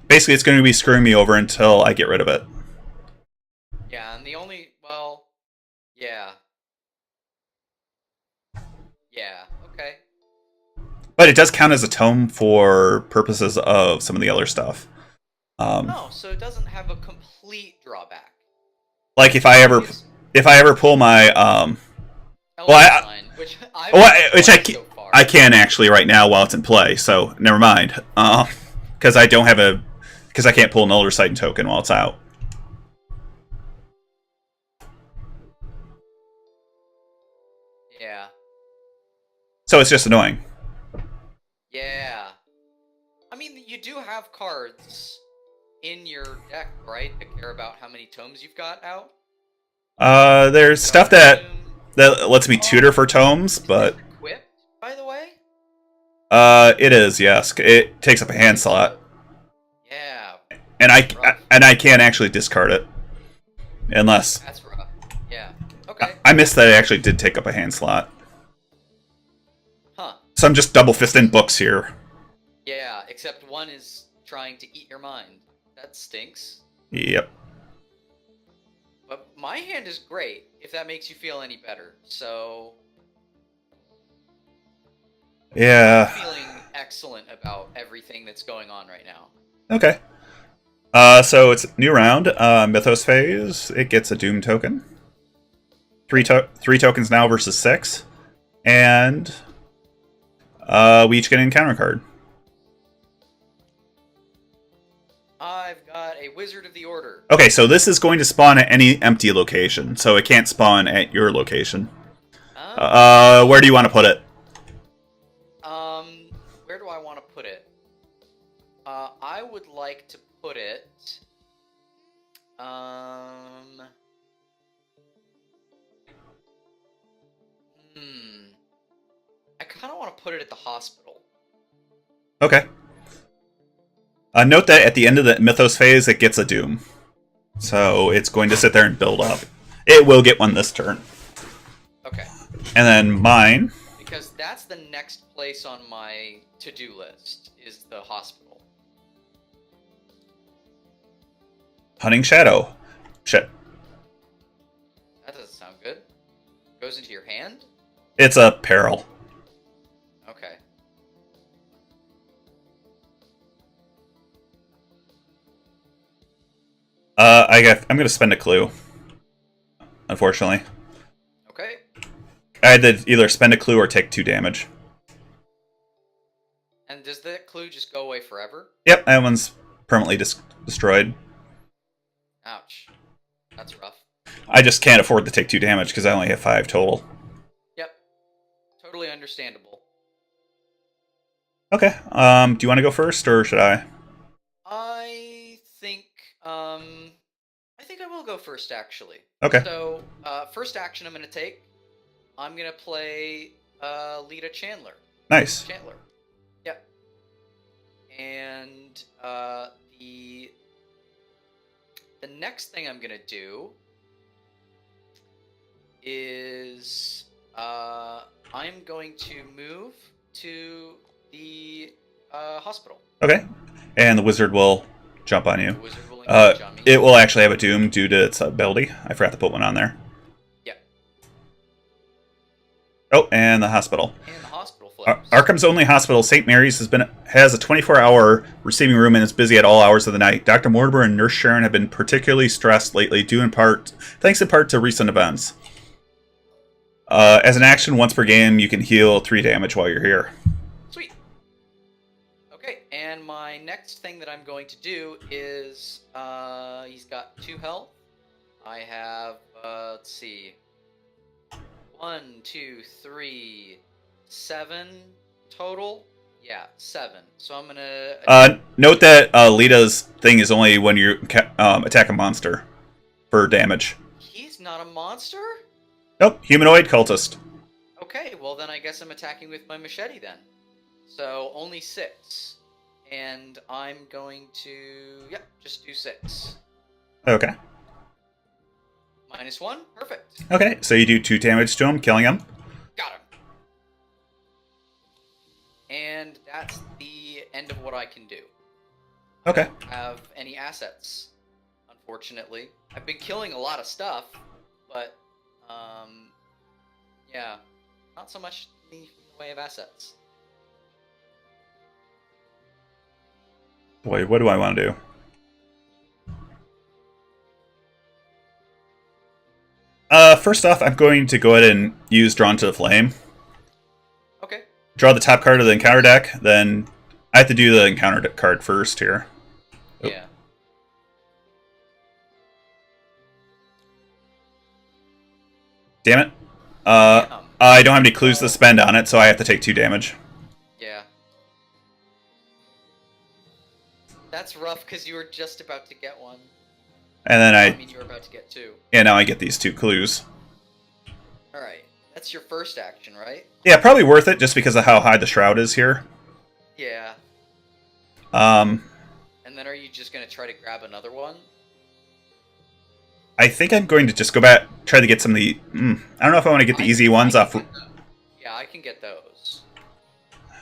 S5: Basically, it's going to be screwing me over until I get rid of it.
S6: Yeah, and the only... Well... Yeah. Yeah, okay.
S5: But it does count as a tome for purposes of some of the other stuff.
S6: No, so it doesn't have a complete drawback.
S5: Like if I ever pull my
S6: Which I
S5: Which
S6: so far.
S5: I can actually right now while it's in play. So never mind. Because I don't have because I can't pull an Elder Titan token while it's out.
S6: Yeah.
S5: So it's just annoying.
S6: Yeah. I mean, you do have cards in your deck, right, that care about how many tomes you've got out?
S5: There's stuff that lets me tutor for tomes, but
S6: equipped, by the way?
S5: it is, yes. It takes up a hand slot.
S6: Yeah.
S5: And I can't actually discard it. Unless
S6: That's rough. Yeah. Okay.
S5: I missed that it actually did take up a hand slot.
S6: Huh.
S5: So I'm just double fisting books here.
S6: Yeah, except one is trying to eat your mind. That stinks.
S5: Yep.
S6: But my hand is great, if that makes you feel any better. So
S5: Yeah.
S6: I'm feeling excellent about everything that's going on right now.
S5: Okay. So it's new round. Mythos phase. It gets a Doom token. Three tokens now versus 6. And we each get an encounter card.
S6: I've got a Wizard of the Order.
S5: Okay, so this is going to spawn at any empty location, so it can't spawn at your location. Where do you want to put it?
S6: Where do I want to put it? I would like to put it. I kind of want to put it at the hospital.
S5: Okay. Note that at the end of the Mythos phase, it gets a Doom. So it's going to sit there and build up. It will get one this turn.
S6: Okay.
S5: And then mine.
S6: Because that's the next place on my to-do list, is the hospital.
S5: Hunting Shadow. Shit.
S6: That doesn't sound good. Goes into your hand?
S5: It's a peril.
S6: Okay.
S5: I'm going to spend a clue. Unfortunately.
S6: Okay.
S5: I had to either spend a clue or take 2 damage.
S6: And does that clue just go away forever?
S5: Yep, that one's permanently destroyed.
S6: Ouch. That's rough.
S5: I just can't afford to take 2 damage because I only have 5 total.
S6: Yep. Totally understandable.
S5: Okay. Do you want to go first or should I?
S6: I think I will go first, actually.
S5: Okay.
S6: So, first action I'm going to take, I'm going to play Lita Chandler.
S5: Nice.
S6: Chandler. Yep. And the next thing I'm going to do is I'm going to move to the hospital.
S5: Okay. And the wizard will jump on you.
S6: The wizard will engage on me.
S5: It will actually have a Doom due to its ability. I forgot to put one on there.
S6: Yep.
S5: Oh, and the hospital.
S6: And the hospital flips.
S5: Arkham's only hospital, St. Mary's, has a 24-hour receiving room and is busy at all hours of the night. Dr. Mortimer and Nurse Sharon have been particularly stressed lately, thanks in part to recent events. As an action, once per game, you can heal 3 damage while you're here.
S6: Sweet. Okay, and my next thing that I'm going to do is, he's got 2 health. I have, let's see, 1, 2, 3, 7 total. Yeah, 7. So I'm gonna...
S5: note that Lita's thing is only when you attack a monster for damage.
S6: He's not a monster?
S5: Nope, humanoid cultist.
S6: Okay, well then I guess I'm attacking with my machete then. So only 6. And I'm going to, yep, just do 6.
S5: Okay.
S6: -1, perfect.
S5: Okay, so you do 2 damage to him, killing him.
S6: Got him. And that's the end of what I can do.
S5: Okay.
S6: I don't have any assets, unfortunately. I've been killing a lot of stuff, but, yeah, not so much in the way of assets.
S5: Boy, what do I want to do? First off, I'm going to go ahead and use Drawn to the Flame, draw the top card of the encounter deck, then I have to do the encounter card first here. Oh.
S6: Yeah.
S5: Damn it. I don't have any clues to spend on it, so I have to take 2 damage.
S6: Yeah. That's rough because you were just about to get one.
S5: And then
S6: I mean, you were about to get 2.
S5: Yeah, now I get these 2 clues.
S6: Alright. That's your first action, right?
S5: Yeah, probably worth it just because of how high the shroud is here.
S6: Yeah.
S5: And
S6: then are you just going to try to grab another one?
S5: I think I'm going to just go back, try to get some of the... I don't know if I want to get the easy ones off...
S6: Yeah, I can get those.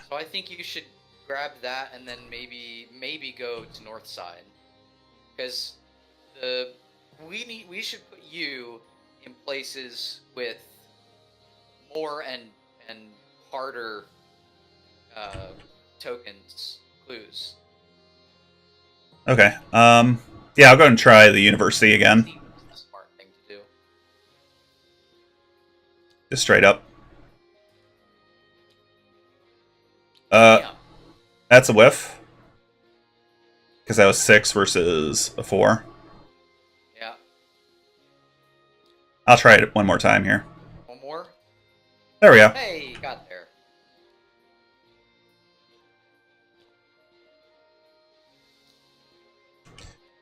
S6: So I think you should grab that and then maybe go to north side. Because we should put you in places with more and harder tokens, clues.
S5: Okay. Yeah, I'll go and try the university again.
S6: That's a smart thing to do.
S5: Just straight up.
S6: Yeah.
S5: That's a whiff. Because that was 6 versus a 4.
S6: Yeah.
S5: I'll try it one more time here.
S6: One more?
S5: There we go.
S6: Hey, you got there.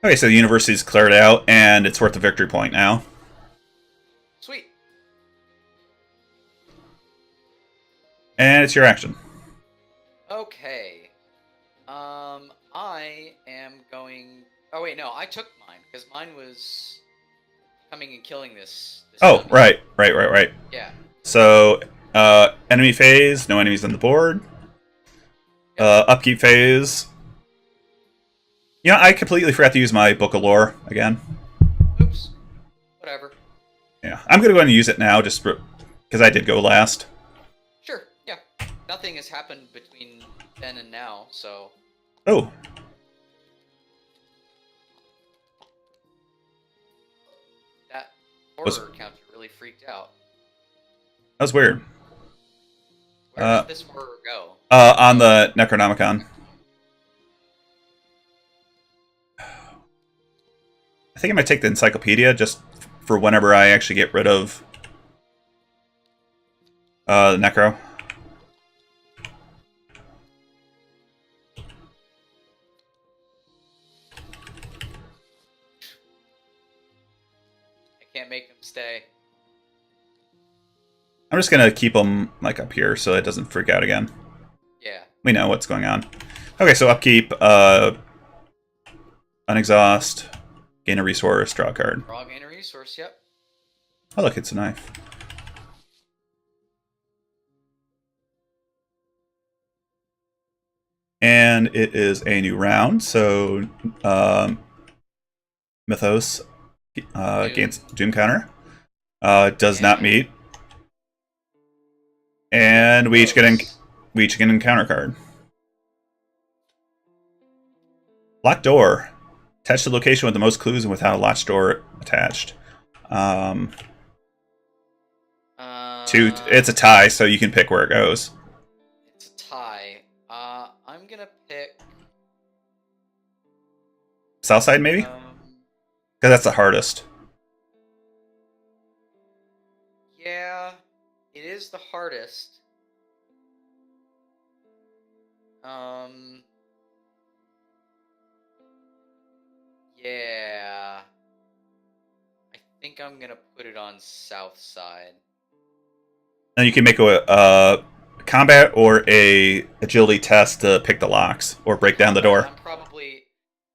S5: Okay, so the university's cleared out, and it's worth a victory point now.
S6: Sweet.
S5: And it's your action.
S6: Okay. I am going... Oh, wait, no, I took mine, because mine was coming and killing this
S5: Oh,
S6: dummy.
S5: right.
S6: Yeah.
S5: So, enemy phase, no enemies on the board. Upkeep phase. You know, I completely forgot to use my Book of Lore again.
S6: Oops. Whatever.
S5: Yeah, I'm going to go ahead and use it now, just because I did go last.
S6: Sure, yeah. Nothing has happened between then and now, so...
S5: Oh.
S6: That horror counter really freaked out.
S5: That was weird.
S6: Where does this horror go?
S5: On the Necronomicon. I think I might take the Encyclopedia just for whenever I actually get rid of the Necro.
S6: I can't make them stay.
S5: I'm just gonna keep them like up here so it doesn't freak out again.
S6: Yeah.
S5: We know what's going on. Okay, so upkeep, unexhaust, gain a resource, draw a card.
S6: Draw, gain a resource, yep.
S5: Oh look, it's a knife. And it is a new round, so Mythos gains Doom counter. Does not meet. And we each get an encounter card. Locked door. Attach the location with the most clues and without a latch door attached. It's a tie, so you can pick where it goes.
S6: It's a tie. I'm gonna pick...
S5: South side, maybe? Because that's the hardest.
S6: Yeah, it is the hardest. Yeah. I think I'm gonna put it on south side.
S5: And you can make a combat or a agility test to pick the locks or break down the door.
S6: I'm probably...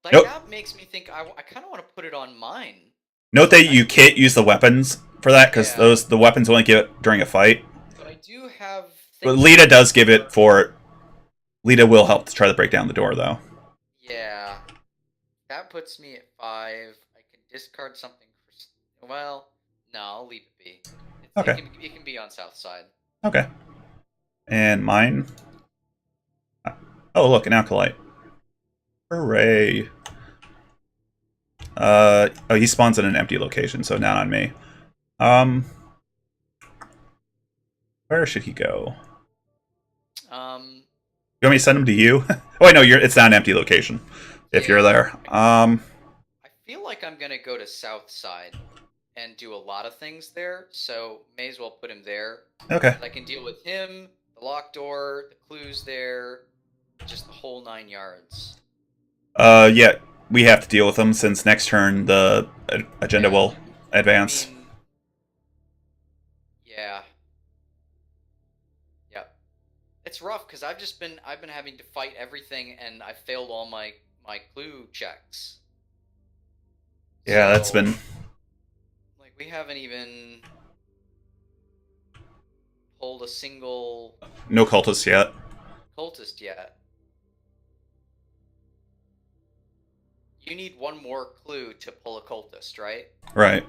S6: Like,
S5: Nope.
S6: that makes me think I kind of want to put it on mine.
S5: Note that you can't use the weapons for that, because
S6: Yeah.
S5: the weapons only give it during a fight.
S6: But I do have...
S5: But Lita does give it for... Lita will help to try to break down the door, though.
S6: Yeah. That puts me at 5. I can discard something for... Well, no, I'll leave it be.
S5: Okay.
S6: It can be on south side.
S5: Okay. And mine... Oh, look, an Alkalite. Hooray. Oh, he spawns in an empty location, so not on me. Where should he go? You want me to send them to you? Oh, wait, no, it's not an empty location if you're there.
S6: I feel like I'm gonna go to South Side and do a lot of things there, so may as well put him there.
S5: Okay.
S6: I can deal with him, the locked door, the clues there, just the whole 9 yards.
S5: Yeah, we have to deal with them since next turn the agenda will advance.
S6: I mean, yeah. Yep. It's rough because I've been having to fight everything and I failed all my clue checks.
S5: Yeah, that's been
S6: like we haven't even pulled a single
S5: no cultists yet.
S6: You need one more clue to pull a cultist, right?
S5: Right.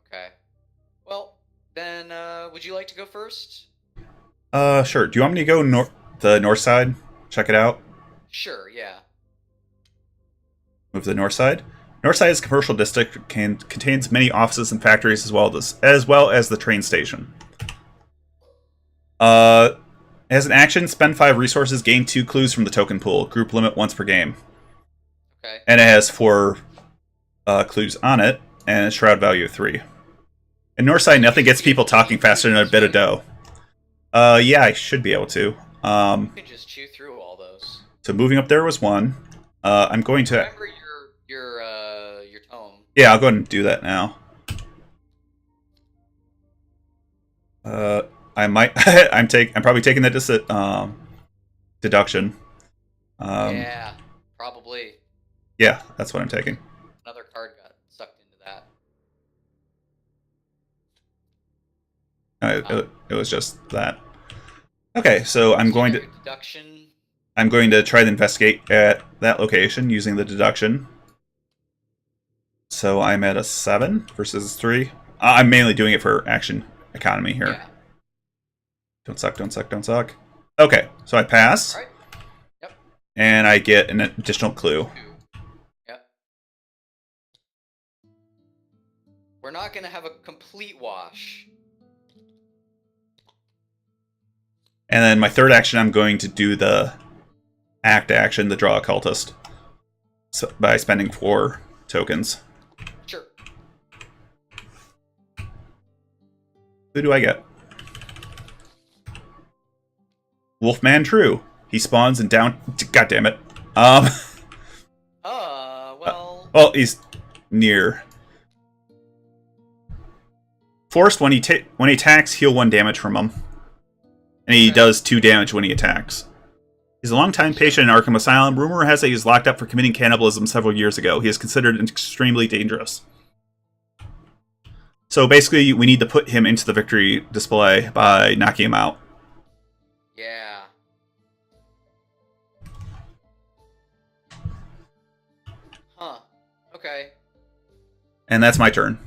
S6: Okay. Well, then, would you like to go first?
S5: Sure. Do you want me to go the north side? Check it out?
S6: Sure, yeah.
S5: Move to the north side. North side is a commercial district, contains many offices and factories as well as the train station. As an action, spend 5 resources, gain 2 clues from the token pool. Group limit once per game.
S6: Okay.
S5: And it has 4 clues on it, and a shroud value of 3. In Northside, nothing gets people talking faster than a bit of dough. Yeah, I should be able to.
S6: You can just chew through all those.
S5: So moving up there was 1. I'm going to
S6: remember your tome.
S5: Yeah, I'll go ahead and do that now. I might. I'm probably taking that deduction.
S6: Yeah, probably.
S5: Yeah, that's what I'm taking.
S6: Another card got sucked into that.
S5: It was just that. Okay, so I'm going to
S6: deduction.
S5: I'm going to try to investigate at that location using the deduction. So I'm at a 7 versus 3. I'm mainly doing it for action economy here.
S6: Yeah.
S5: Don't suck, don't suck, don't suck. Okay, so I pass.
S6: All right. Yep.
S5: And I get an additional clue.
S6: Yep. We're not going to have a complete wash.
S5: And then my third action, I'm going to do the action, the draw a cultist, so, by spending 4 tokens.
S6: Sure.
S5: Who do I get? Wolfman True. He spawns and down. God damn it.
S6: Well.
S5: Well, he's near. Forced when he attacks, heal 1 damage from him, and he does 2 damage when he attacks. He's a longtime patient in Arkham Asylum. Rumor has that he was locked up for committing cannibalism several years ago. He is considered extremely dangerous. So basically, we need to put him into the victory display by knocking him out.
S6: Yeah. Huh. Okay.
S5: And that's my turn.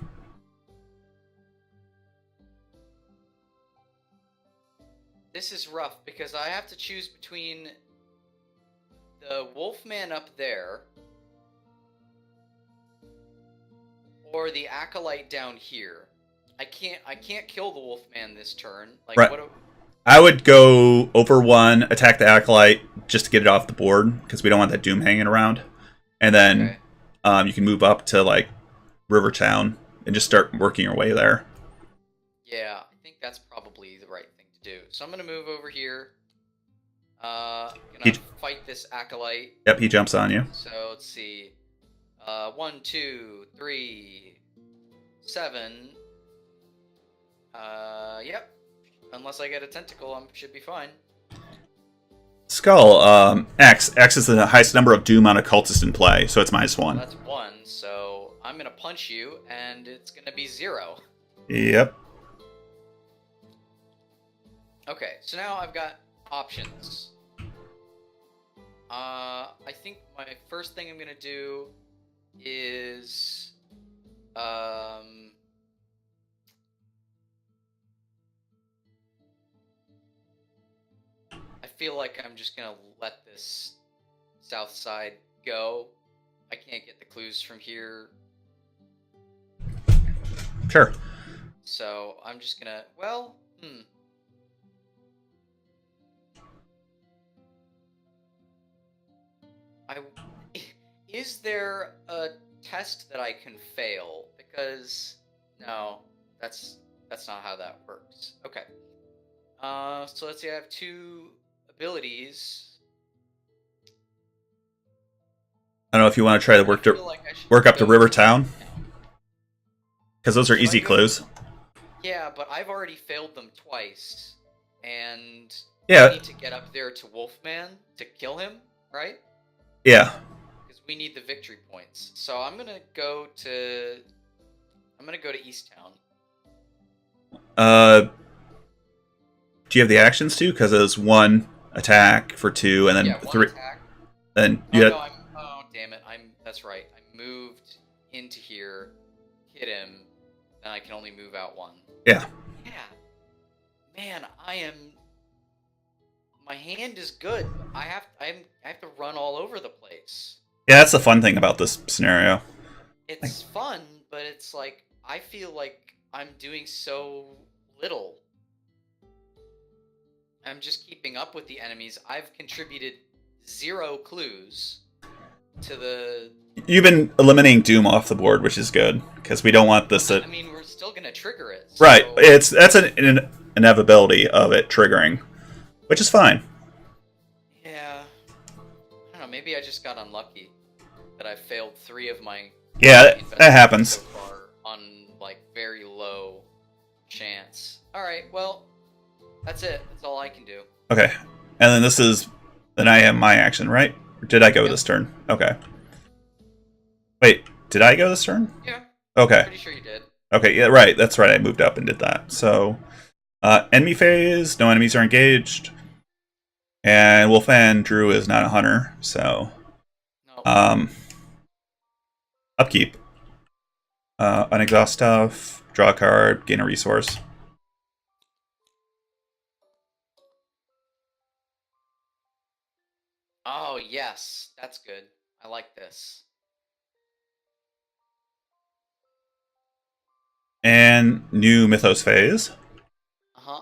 S6: This is rough because I have to choose between the Wolfman up there or the Acolyte down here. I can't kill the Wolfman this turn. Like
S5: right. I would go over 1, attack the Acolyte just to get it off the board because we don't want that Doom hanging around. And then you can move up to like Rivertown and just start working your way there.
S6: Yeah, I think that's probably the right thing to do. So I'm gonna move over here. Gonna fight this Acolyte.
S5: Yep, he jumps on you.
S6: So let's see. 1, 2, 3, 7. Yep. Unless I get a tentacle, I should be fine.
S5: Skull, X. X is the highest number of Doom on a cultist in play, so it's -1.
S6: That's 1, so I'm gonna punch you, and it's gonna be 0.
S5: Yep.
S6: Okay, so now I've got options. I think my first thing I'm gonna do is, I feel like I'm just gonna let this south side go. I can't get the clues from here.
S5: Sure.
S6: So I'm just gonna, well, I is there a test that I can fail? Because no, that's not how that works. Okay. So let's see. I have 2 abilities.
S5: I don't know if you want to try to
S6: I feel like I should
S5: work up to
S6: go
S5: Rivertown, because those are
S6: Should I
S5: easy
S6: go-
S5: clues.
S6: Yeah, but I've already failed them twice, and
S5: Yeah.
S6: we need to get up there to Wolfman to kill him, right?
S5: Yeah.
S6: Because we need the victory points. So I'm gonna go to East Town.
S5: Do you have the actions too? Because it was 1 attack for 2, and then
S6: Yeah, 1
S5: 3.
S6: attack.
S5: Then
S6: Oh
S5: you had,
S6: no, oh damn it! That's right. I moved into here, hit him, then I can only move out 1.
S5: yeah.
S6: Yeah. Man, my hand is good. I have to run all over the place.
S5: Yeah, that's the fun thing about this scenario.
S6: It's fun, but it's like I feel like I'm doing so little. I'm just keeping up with the enemies. I've contributed 0 clues to the.
S5: You've been eliminating Doom off the board, which is good, because we don't want this to...
S6: I mean, we're still gonna trigger it.
S5: Right,
S6: So...
S5: that's an inevitability of it triggering, which is fine.
S6: Yeah. I don't know, maybe I just got unlucky that I failed 3 of my...
S5: Yeah, that happens.
S6: So far on, like, very low chance. Alright, well, that's it. That's all I can do.
S5: Okay, and then then I have my action, right? Or did I go this turn? Okay. Wait, did I go this turn?
S6: Yeah.
S5: Okay.
S6: Pretty sure you did.
S5: Okay, yeah, right, that's right, I moved up and did that. So, enemy phase, no enemies are engaged. And Wolfman Drew is not a hunter, so...
S6: No.
S5: Upkeep. Unexhaust stuff, draw a card, gain a resource.
S6: Oh, yes. That's good. I like this.
S5: And new Mythos phase.
S6: Uh-huh.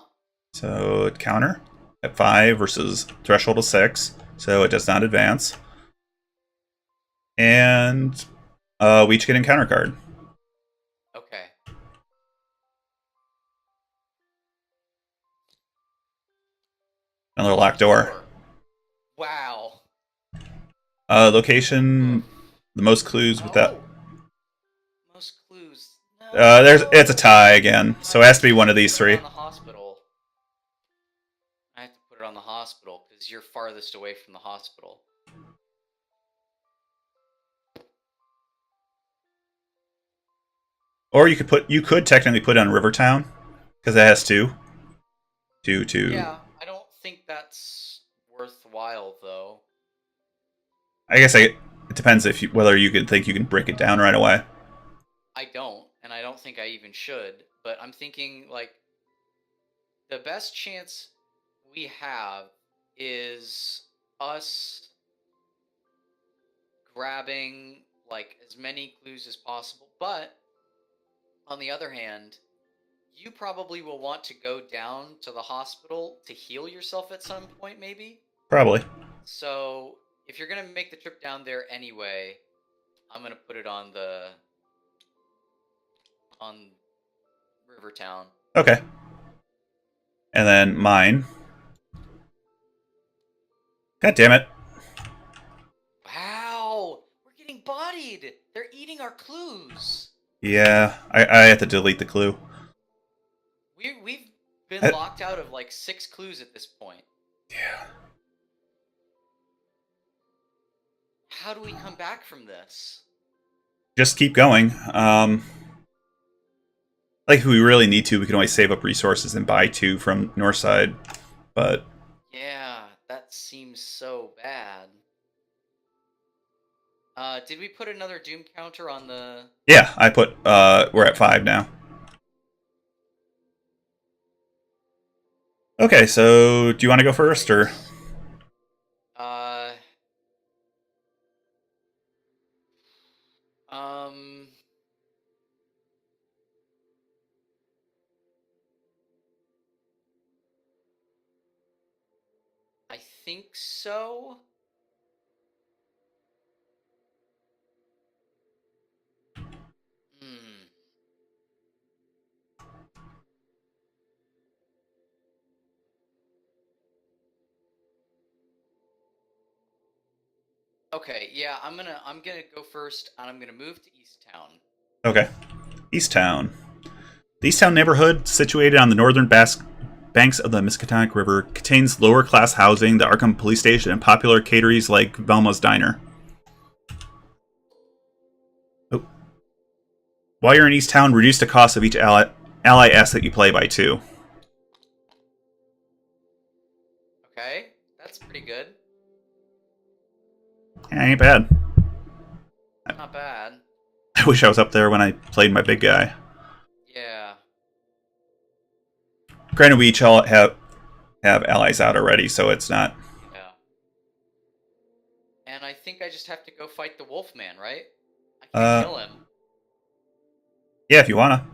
S5: So, counter at 5 versus threshold of 6, so it does not advance. And we each get an encounter card.
S6: Okay.
S5: Another locked door.
S6: Wow.
S5: Location, the most clues with that.
S6: Oh. Most clues. No.
S5: It's a tie again, so it has to be one of these 3.
S6: On the hospital. I have to put it on the hospital because you're farthest away from the hospital.
S5: Or you could technically put it on Rivertown, because it has 2. 2.
S6: Yeah, I don't think that's worthwhile though.
S5: I guess it depends whether you think you can break it down right away.
S6: I don't, and I don't think I even should. But I'm thinking like the best chance we have is us grabbing like as many clues as possible. But on the other hand, you probably will want to go down to the hospital to heal yourself at some point, maybe.
S5: Probably.
S6: So if you're gonna make the trip down there anyway, I'm gonna put it on Rivertown.
S5: Okay. And then mine. God damn it.
S6: Wow, we're getting bodied. They're eating our clues.
S5: Yeah, I have to delete the clue.
S6: We've been locked out of like 6 clues at this point.
S5: Yeah.
S6: How do we come back from this?
S5: Just keep going. Like, if we really need to, we can always save up resources and buy 2 from Northside, but...
S6: Yeah, that seems so bad. Did we put another Doom counter on the...
S5: Yeah, I put, we're at 5 now. Okay, so do you want to go first, or?
S6: I think so. Okay, yeah, I'm gonna go first, and I'm gonna move to East Town.
S5: Okay. East Town. The East Town neighborhood, situated on the northern banks of the Miskatonic River, contains lower-class housing, the Arkham police station, and popular cateries like Velma's Diner. Oh. While you're in East Town, reduce the cost of each ally asset you play by 2.
S6: Okay, that's pretty good.
S5: Yeah, ain't bad.
S6: Not bad.
S5: I wish I was up there when I played my big guy.
S6: Yeah.
S5: Granted, we each all have allies out already, so it's not...
S6: Yeah. And I think I just have to go fight the Wolfman, right? I can't kill him.
S5: Yeah, if you wanna.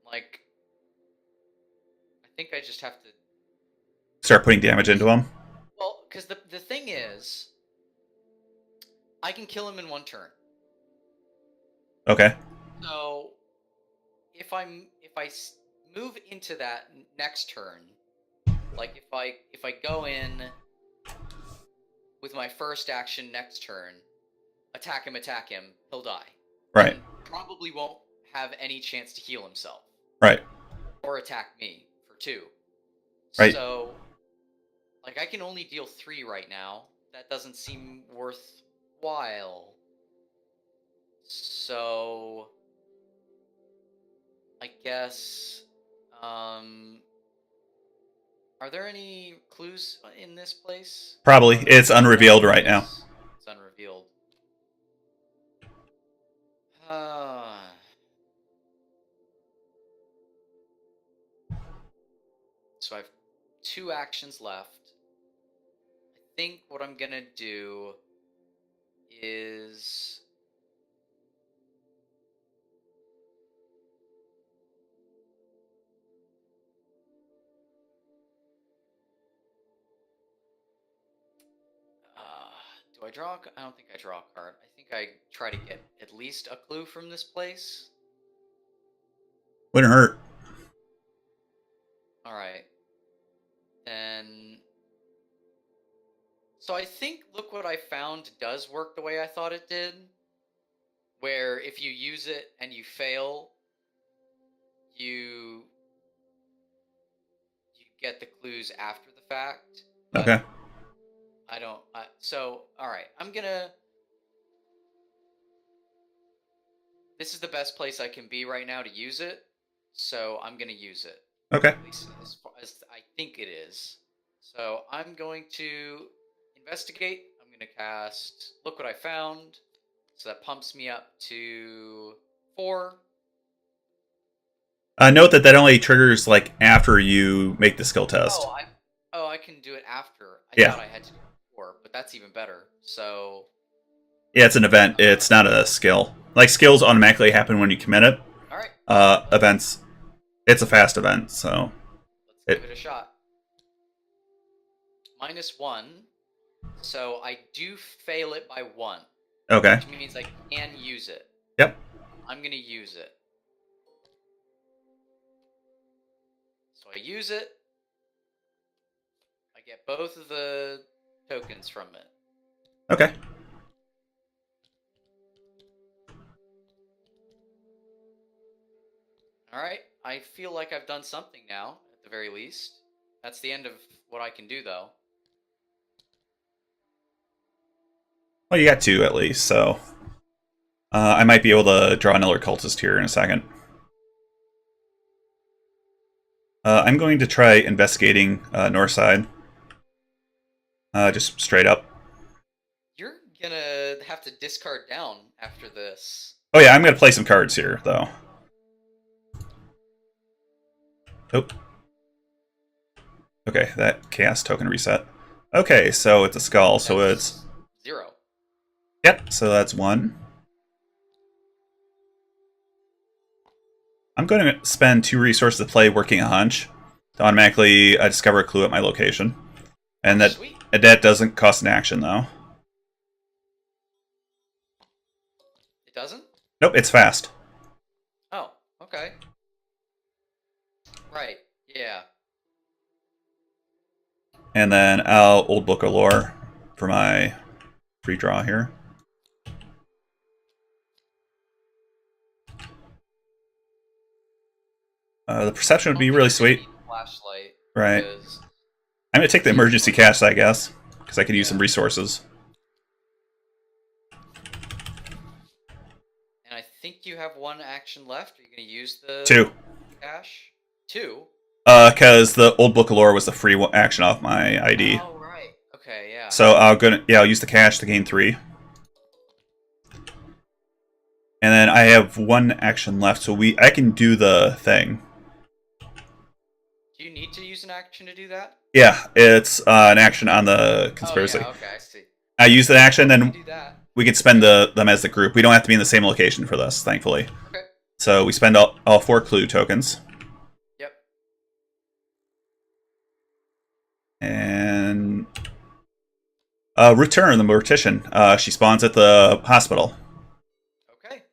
S6: Like, I think I just have to...
S5: Start putting damage into him?
S6: Well, because the thing is, I can kill him in 1 turn.
S5: Okay.
S6: So, if I move into that next turn, like if I go in with my first action next turn, attack him, he'll die.
S5: Right.
S6: And probably won't have any chance to heal himself.
S5: Right.
S6: Or attack me for 2.
S5: Right.
S6: So, like, I can only deal 3 right now. That doesn't seem worthwhile. So, I guess, are there any clues in this place?
S5: Probably. It's unrevealed right now.
S6: It's unrevealed. So I have 2 actions left. I think what I'm gonna do is... do I draw I don't think I draw a card. I think I try to get at least a clue from this place.
S5: Wouldn't hurt.
S6: Alright. Then... So I think Look What I Found does work the way I thought it did. Where if you use it and you fail, you get the clues after the fact.
S5: Okay.
S6: I don't... so, alright. I'm gonna... This is the best place I can be right now to use it, so I'm gonna use it.
S5: Okay.
S6: At least as far as I think it is. So I'm going to investigate. I'm going to cast Look What I Found. So that pumps me up to 4.
S5: Note that only triggers like after you make the skill test.
S6: I can do it after. I
S5: Yeah.
S6: thought I had to do it before, but that's even better. So
S5: Yeah, it's an event. It's not a skill. Like, skills automatically happen when you commit it.
S6: alright.
S5: Events, it's a fast event, so...
S6: Let's give it a shot. -1. So I do fail it by 1.
S5: Okay.
S6: Which means I can use it.
S5: Yep.
S6: I'm going to use it. So I use it. I get both of the tokens from it.
S5: Okay.
S6: Alright, I feel like I've done something now, at the very least. That's the end of what I can do, though.
S5: Well, you got 2 at least, so... I might be able to draw another cultist here in a second. I'm going to try investigating north side. Just straight up.
S6: You're gonna have to discard down after this.
S5: Oh yeah, I'm going to play some cards here, though. Oh. Okay, that chaos token reset. Okay, so it's a skull, so it's...
S6: 0.
S5: Yep, so that's 1. I'm going to spend 2 resources to play Working a Hunch to automatically discover a clue at my location. And that doesn't cost an action, though.
S6: It doesn't?
S5: Nope, it's fast.
S6: Oh, okay. Right, yeah.
S5: And then I'll Old Book of Lore for my free draw here. The perception would be really sweet.
S6: Flashlight.
S5: Right. I'm gonna take the emergency cast, I guess, because I could use some resources.
S6: And I think you have one action left. Are you gonna use the
S5: 2.
S6: cash? 2?
S5: Because the old book of lore was the free action off my ID.
S6: Oh right. Okay, yeah.
S5: So I'll use the cash to gain 3. And then I have 1 action left, so I can do the thing.
S6: Do you need to use an action to do that?
S5: Yeah, it's an action on the conspiracy.
S6: Oh, yeah, okay, I see.
S5: I use the action, then
S6: Do that.
S5: we can spend them as the group. We don't have to be in the same location for this, thankfully.
S6: Okay.
S5: So we spend all 4 clue tokens.
S6: Yep.
S5: And return the mortician. She spawns at the hospital.
S6: Okay.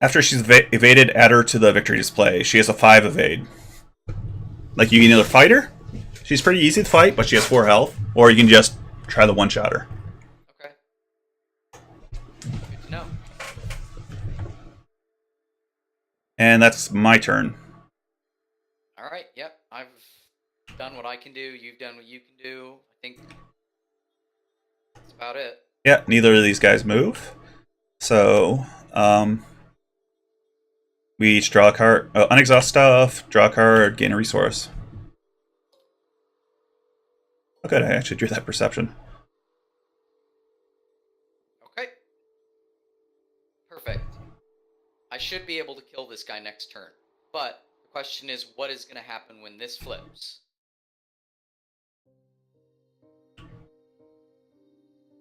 S5: After she's evaded, add her to the victory display. She has a 5 evade. Like, you can either fight her. She's pretty easy to fight, but she has 4 health. Or you can just try the one-shot her.
S6: Okay. Good to know.
S5: And that's my turn.
S6: Alright, yep. I've done what I can do. You've done what you can do. I think that's about it.
S5: Yeah, neither of these guys move. So, we each draw a card. Unexhaust stuff, draw a card, gain a resource. Oh good, I actually drew that perception.
S6: Okay. Perfect. I should be able to kill this guy next turn. But the question is, what is going to happen when this flips?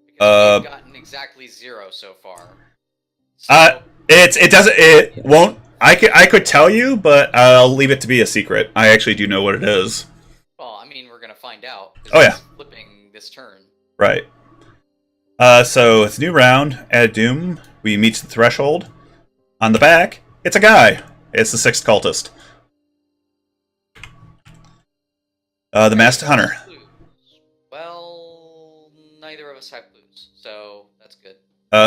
S6: Because we've gotten exactly 0 so far. So,
S5: It won't. I could tell you, but I'll leave it to be a secret. I actually do know what it is.
S6: well, I mean, we're going to find out.
S5: Oh, yeah.
S6: It's flipping this turn.
S5: Right. So it's a new round. Add Doom. We meet the threshold. On the back, it's a guy. It's the 6th cultist. The Masked Hunter.
S6: Well, neither of us have clues, so that's good.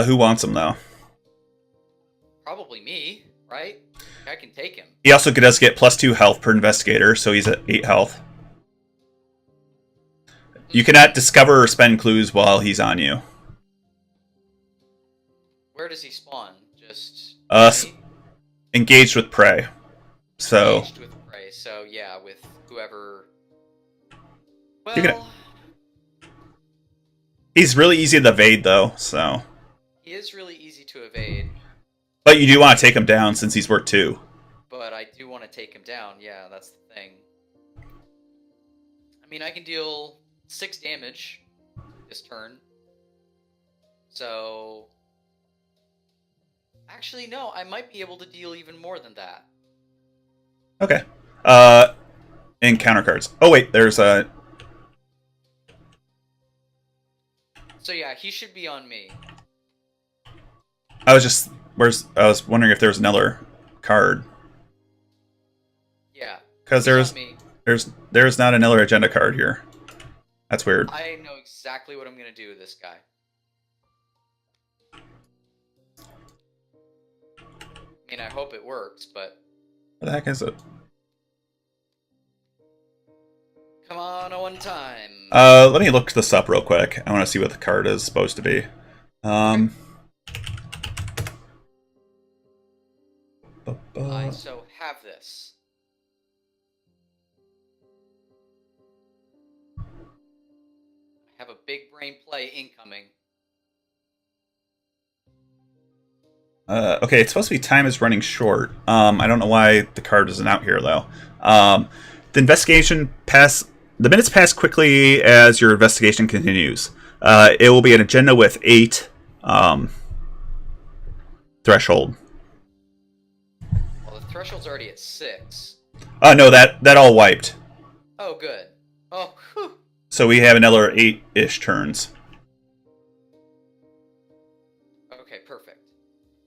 S5: Who wants him, though?
S6: Probably me, right? I can take him.
S5: He also does get +2 health per investigator, so he's at 8 health. You cannot discover or spend clues while he's on you.
S6: Where does he spawn? Just
S5: Engaged with prey. So
S6: engaged with prey. So yeah, with whoever. Well,
S5: You can- he's really easy to evade, though. So,
S6: he is really easy to evade,
S5: but you do want to take him down since he's worth 2.
S6: but I do want to take him down. Yeah, that's the thing. I mean, I can deal 6 damage this turn. So, actually, no, I might be able to deal even more than that.
S5: Okay. Encounter cards. Oh wait, there's a.
S6: So yeah, he should be on me.
S5: I was wondering if there was another card
S6: Yeah.
S5: because
S6: he's on me.
S5: there's not another agenda card here. That's weird.
S6: I know exactly what I'm gonna do with this guy. I mean, I hope it works, but
S5: What the heck is it?
S6: come on, a one time.
S5: Let me look this up real quick. I want to see what the card is supposed to be.
S6: I so have this. I have a big brain play incoming.
S5: Okay, it's supposed to be time is running short. I don't know why the card isn't out here though. The minutes pass quickly as your investigation continues. It will be an agenda with 8 threshold.
S6: Well, the threshold's already at 6.
S5: No, that all wiped.
S6: Oh, good. Oh, whew.
S5: So we have another 8-ish turns.
S6: Okay, perfect.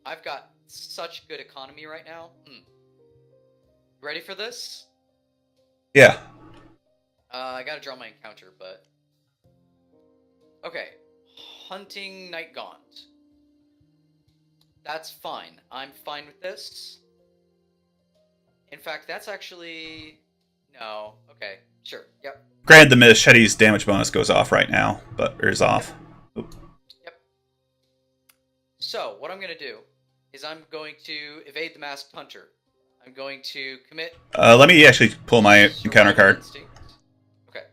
S6: I've got such good economy right now. Ready for this?
S5: Yeah.
S6: I gotta draw my encounter, but Okay. Hunting Night Gaunt. That's fine. I'm fine with this. In fact, that's actually... No. Okay. Sure. Yep.
S5: Granted, the machete's damage bonus goes off right now, but or is off.
S6: Yep. So, what I'm going to do is I'm going to evade the Masked Hunter. I'm going to commit...
S5: Let me actually pull my encounter card.
S6: Instinct. Okay.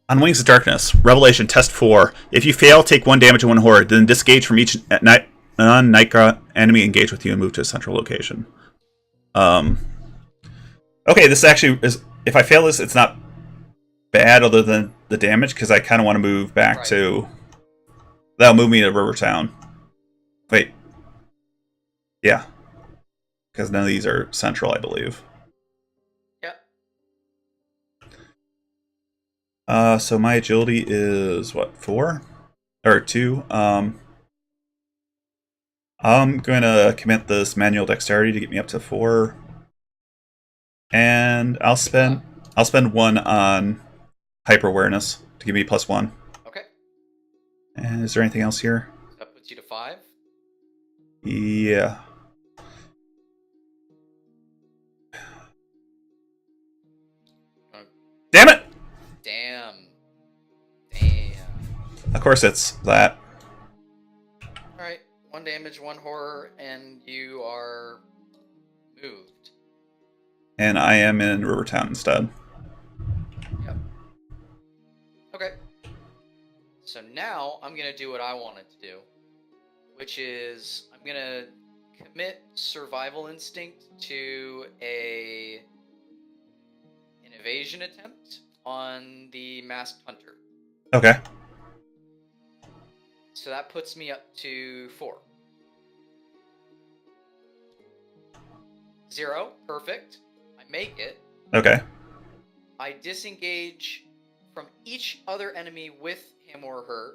S5: On Wings of Darkness, Revelation, Test 4. If you fail, take 1 damage and 1 horror. Then disengage from each non-Nightgaunt enemy engaged with you and move to a central location. Okay, this actually is... If I fail this, it's not bad other than the damage, because I kind of want to move back to... That'll move me to Rivertown. Wait. Yeah. Because none of these are central, I believe. So my agility is, what, 4? Or 2? I'm going to commit this manual dexterity to get me up to 4. And I'll spend 1 on hyper awareness to give me +1.
S6: Okay.
S5: And is there anything else here?
S6: That puts you to 5?
S5: Yeah. Damn it!
S6: Damn.
S5: Of course it's that.
S6: Alright, 1 damage, 1 horror, and you are moved.
S5: And I am in Rivertown instead.
S6: Yep. Okay. So now I'm going to do what I wanted to do, which is I'm going to commit Survival Instinct to an evasion attempt on the Masked Hunter.
S5: Okay.
S6: So that puts me up to 4. 0, perfect. I make it.
S5: Okay.
S6: I disengage from each other enemy with him or her.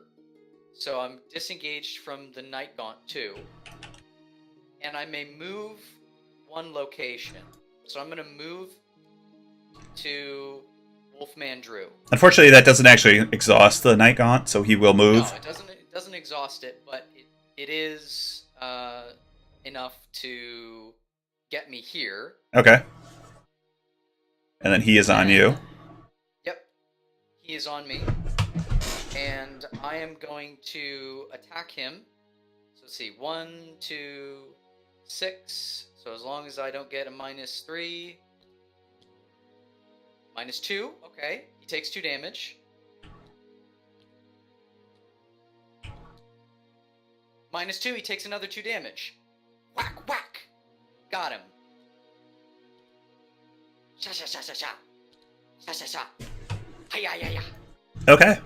S6: So I'm disengaged from the Night Gaunt too. And I may move 1 location. So I'm going to move to Wolfman Drew.
S5: Unfortunately, that doesn't actually exhaust the Night Gaunt, so he will move.
S6: No, it doesn't exhaust it, but it is enough to get me here.
S5: Okay. And then he is on you.
S6: Yep. He is on me. And I am going to attack him. So let's see. 1, 2, 6. So as long as I don't get a -3. -2. Okay. He takes 2 damage. -2. He takes another 2 damage. Whack, whack. Got him. Sha sha sha sha sha. Sha sha sha. Hiya ya ya.
S5: Okay.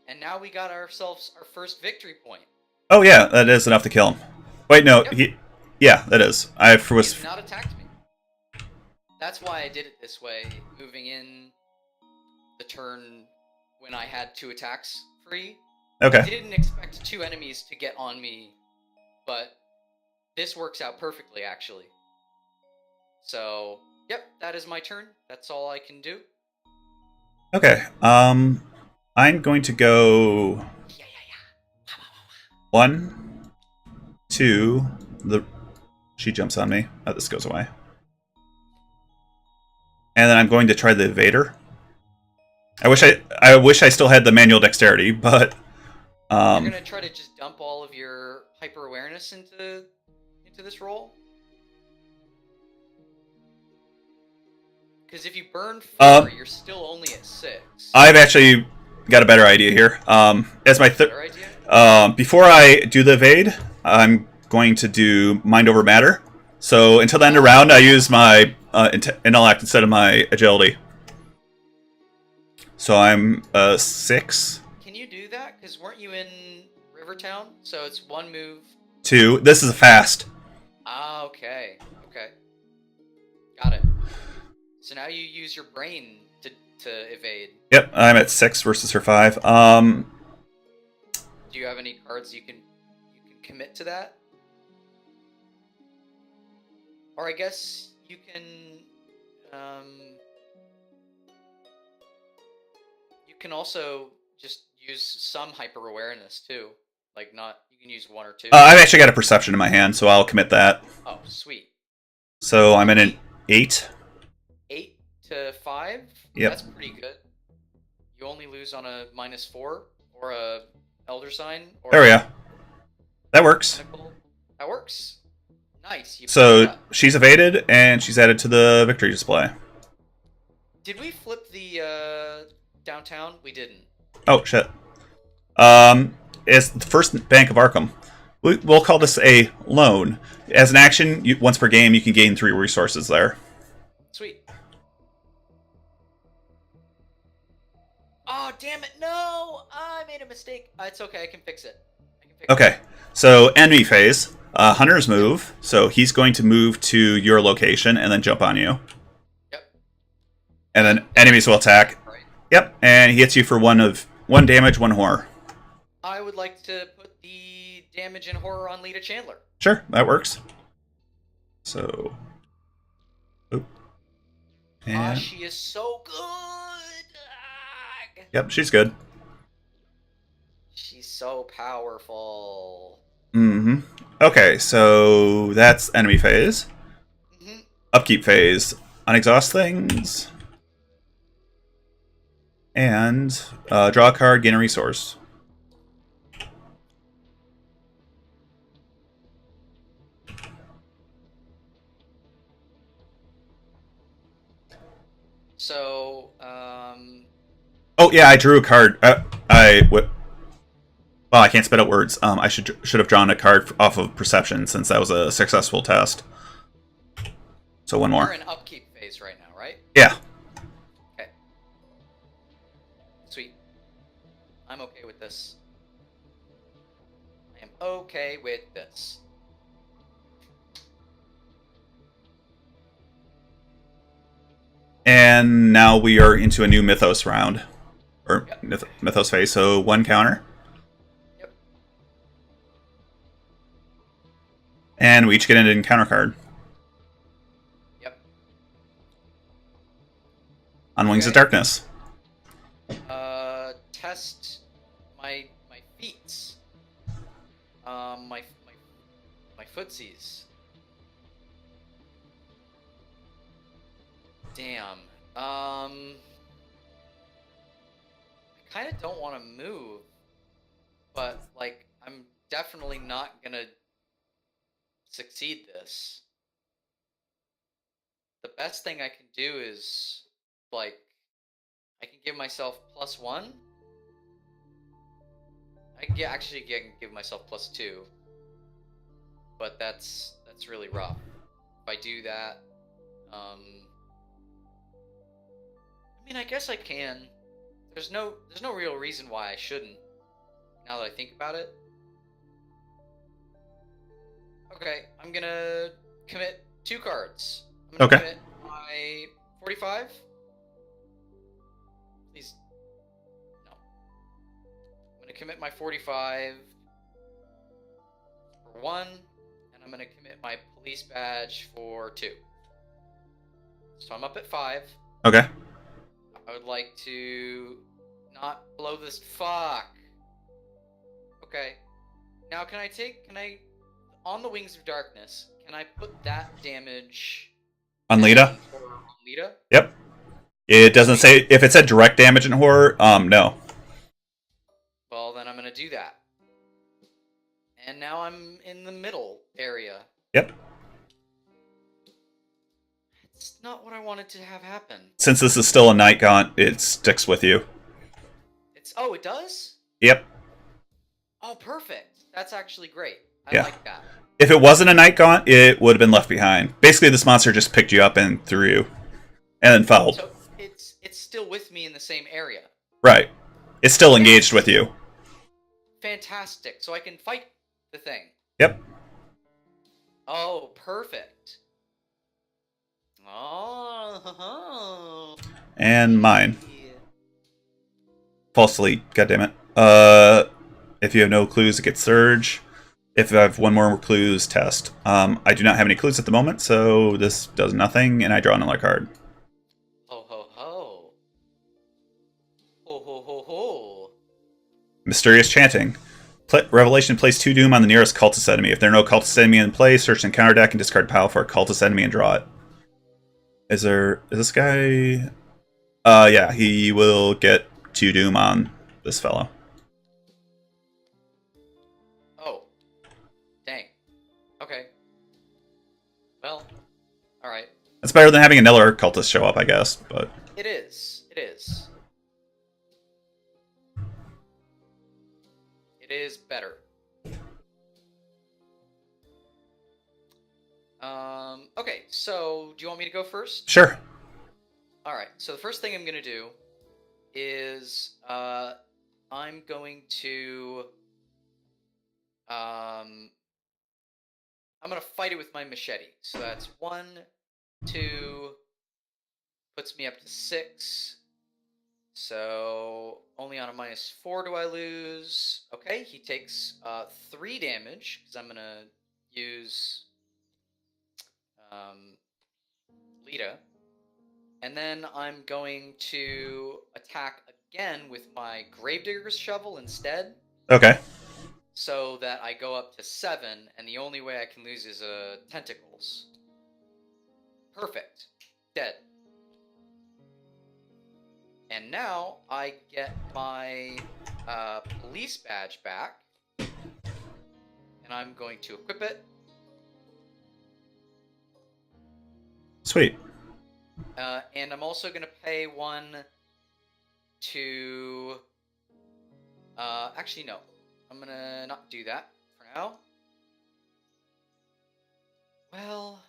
S6: And now we got ourselves our first victory point.
S5: Oh yeah, that is enough to kill him. Wait, no,
S6: Yep.
S5: yeah, that is.
S6: He's not attacked me. That's why I did it this way, moving in the turn when I had 2 attacks free.
S5: Okay.
S6: I didn't expect 2 enemies to get on me, but this works out perfectly, actually. So, yep, that is my turn. That's all I can do.
S5: Okay. I'm going to go 1, 2. She jumps on me. Oh, this goes away. And then I'm going to try the evader. I wish I still had the manual dexterity, but
S6: You're gonna try to just dump all of your hyper awareness into this roll? Because if you burn 4, you're still only at 6.
S5: I've actually got a better idea here. As my
S6: Better idea?
S5: before I do the evade, I'm going to do mind over matter. So until the end of the round, I use my intellect instead of my agility. So I'm 6.
S6: Can you do that? Because weren't you in Rivertown? So it's 1 move.
S5: 2. This is a fast.
S6: Ah, okay. Okay. Got it. So now you use your brain to evade.
S5: Yep, I'm at 6 versus her 5.
S6: Do you have any cards you can commit to that? Or I guess you can can also just use some hyper awareness too. Like not, you can use 1 or 2.
S5: I've actually got a perception in my hand, so I'll commit that.
S6: Oh, sweet.
S5: So I'm in an 8.
S6: 8 to 5.
S5: Yep.
S6: That's pretty good. You only lose on a -4 or a elder sign. Or
S5: There we go. That works.
S6: pinnacle. That works. Nice. You
S5: So
S6: picked it up.
S5: she's evaded, and she's added to the victory display.
S6: Did we flip the downtown? We didn't.
S5: Oh, shit. It's the first bank of Arkham. We'll call this a loan. As an action, once per game, you can gain 3 resources there.
S6: Sweet. Oh, damn it. No! I made a mistake. It's okay. I can fix it.
S5: Okay, so enemy phase. Hunter's move. So he's going to move to your location and then jump on you.
S6: Yep.
S5: And then enemies will attack.
S6: Right.
S5: Yep, and he hits you for 1 damage, 1 horror.
S6: I would like to put the damage and horror on Lita Chandler.
S5: Sure, that works. So... Oop. And...
S6: She is so good! Ah,
S5: Yep, she's good.
S6: she's so powerful.
S5: Mm-hmm. Okay, so that's enemy phase.
S6: Mm-hmm.
S5: Upkeep phase. Unexhaust things. And draw a card, gain a resource.
S6: So,
S5: Oh yeah, I drew a card. Well, I can't spit out words. I should have drawn a card off of perception since that was a successful test. So 1
S6: we're
S5: more.
S6: in upkeep phase right now, right?
S5: Yeah.
S6: Okay. Sweet. I'm okay with this. I am okay with this.
S5: And now we are into a new Mythos round. Or
S6: Yep.
S5: Mythos phase, so 1 counter.
S6: Yep.
S5: And we each get an encounter card.
S6: Yep.
S5: On Wings of
S6: Okay.
S5: Darkness.
S6: Test my feats. My footsies. Damn. I kind of don't want to move, but like I'm definitely not gonna succeed this. The best thing I can do is like I can give myself +1. I can actually give myself +2, but that's really rough. If I do that, I mean, I guess I can. There's no real reason why I shouldn't. Now that I think about it. Okay, I'm gonna commit 2 cards. I'm gonna
S5: Okay.
S6: commit my 45. Please. No. I'm gonna commit my 45 for 1, and I'm gonna commit my police badge for 2. So I'm up at 5.
S5: Okay.
S6: I would like to not blow this. Fuck. Okay. Now can I, on the Wings of Darkness, can I put that damage
S5: On Lita?
S6: on Lita?
S5: Yep. It doesn't say if it said direct damage in horror. No.
S6: Well, then I'm gonna do that. And now I'm in the middle area.
S5: Yep.
S6: It's not what I wanted to have happen.
S5: Since this is still a night gaunt, it sticks with you.
S6: Oh, it does?
S5: Yep.
S6: Oh, perfect. That's actually great. I
S5: Yeah.
S6: like that.
S5: If it wasn't a night gaunt, it would have been left behind. Basically, this monster just picked you up and threw you, and then fouled.
S6: So it's still with me in the same area.
S5: Right. It's still engaged with you.
S6: Fantastic. So I can fight the thing.
S5: Yep.
S6: Oh, perfect. Oh.
S5: And mine.
S6: Yeah.
S5: False delete. God damn it. If you have no clues, it gets surge. If I have 1 more clues, test. I do not have any clues at the moment, so this does nothing, and I draw another card.
S6: Ho ho ho. Ho ho ho
S5: Mysterious chanting. Revelation, place 2 doom on the nearest cultist enemy. If there are no cultist enemy in play, search the encounter deck and discard pile for a cultist enemy and draw it. Is this guy? Yeah, he will get 2 doom on this fellow.
S6: Oh. Dang. Okay. Well, alright.
S5: It's better than having another cultist show up, I guess, but...
S6: It is. It is. It is better. Okay, so do you want me to go first?
S5: Sure.
S6: Alright, so the first thing I'm going to do is I'm going to I'm going to fight it with my machete. So that's 1, 2, puts me up to 6. So only on a -4 do I lose. Okay, he takes 3 damage because I'm going to use Lita. And then I'm going to attack again with my Gravedigger's Shovel instead.
S5: Okay.
S6: So that I go up to 7, and the only way I can lose is tentacles. Perfect. Dead. And now I get my police badge back. And I'm going to equip it.
S5: Sweet.
S6: And I'm also going to pay 1 to... actually, no. I'm going to not do that for now. Well,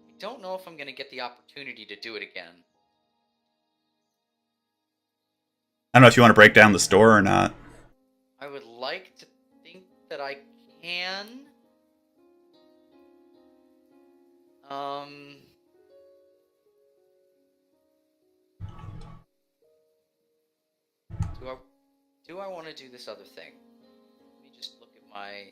S6: I don't know if I'm going to get the opportunity to do it again.
S5: I don't know if you want to break down the store or not.
S6: I would like to think that I can. Do I want to do this other thing? Let me just look at my...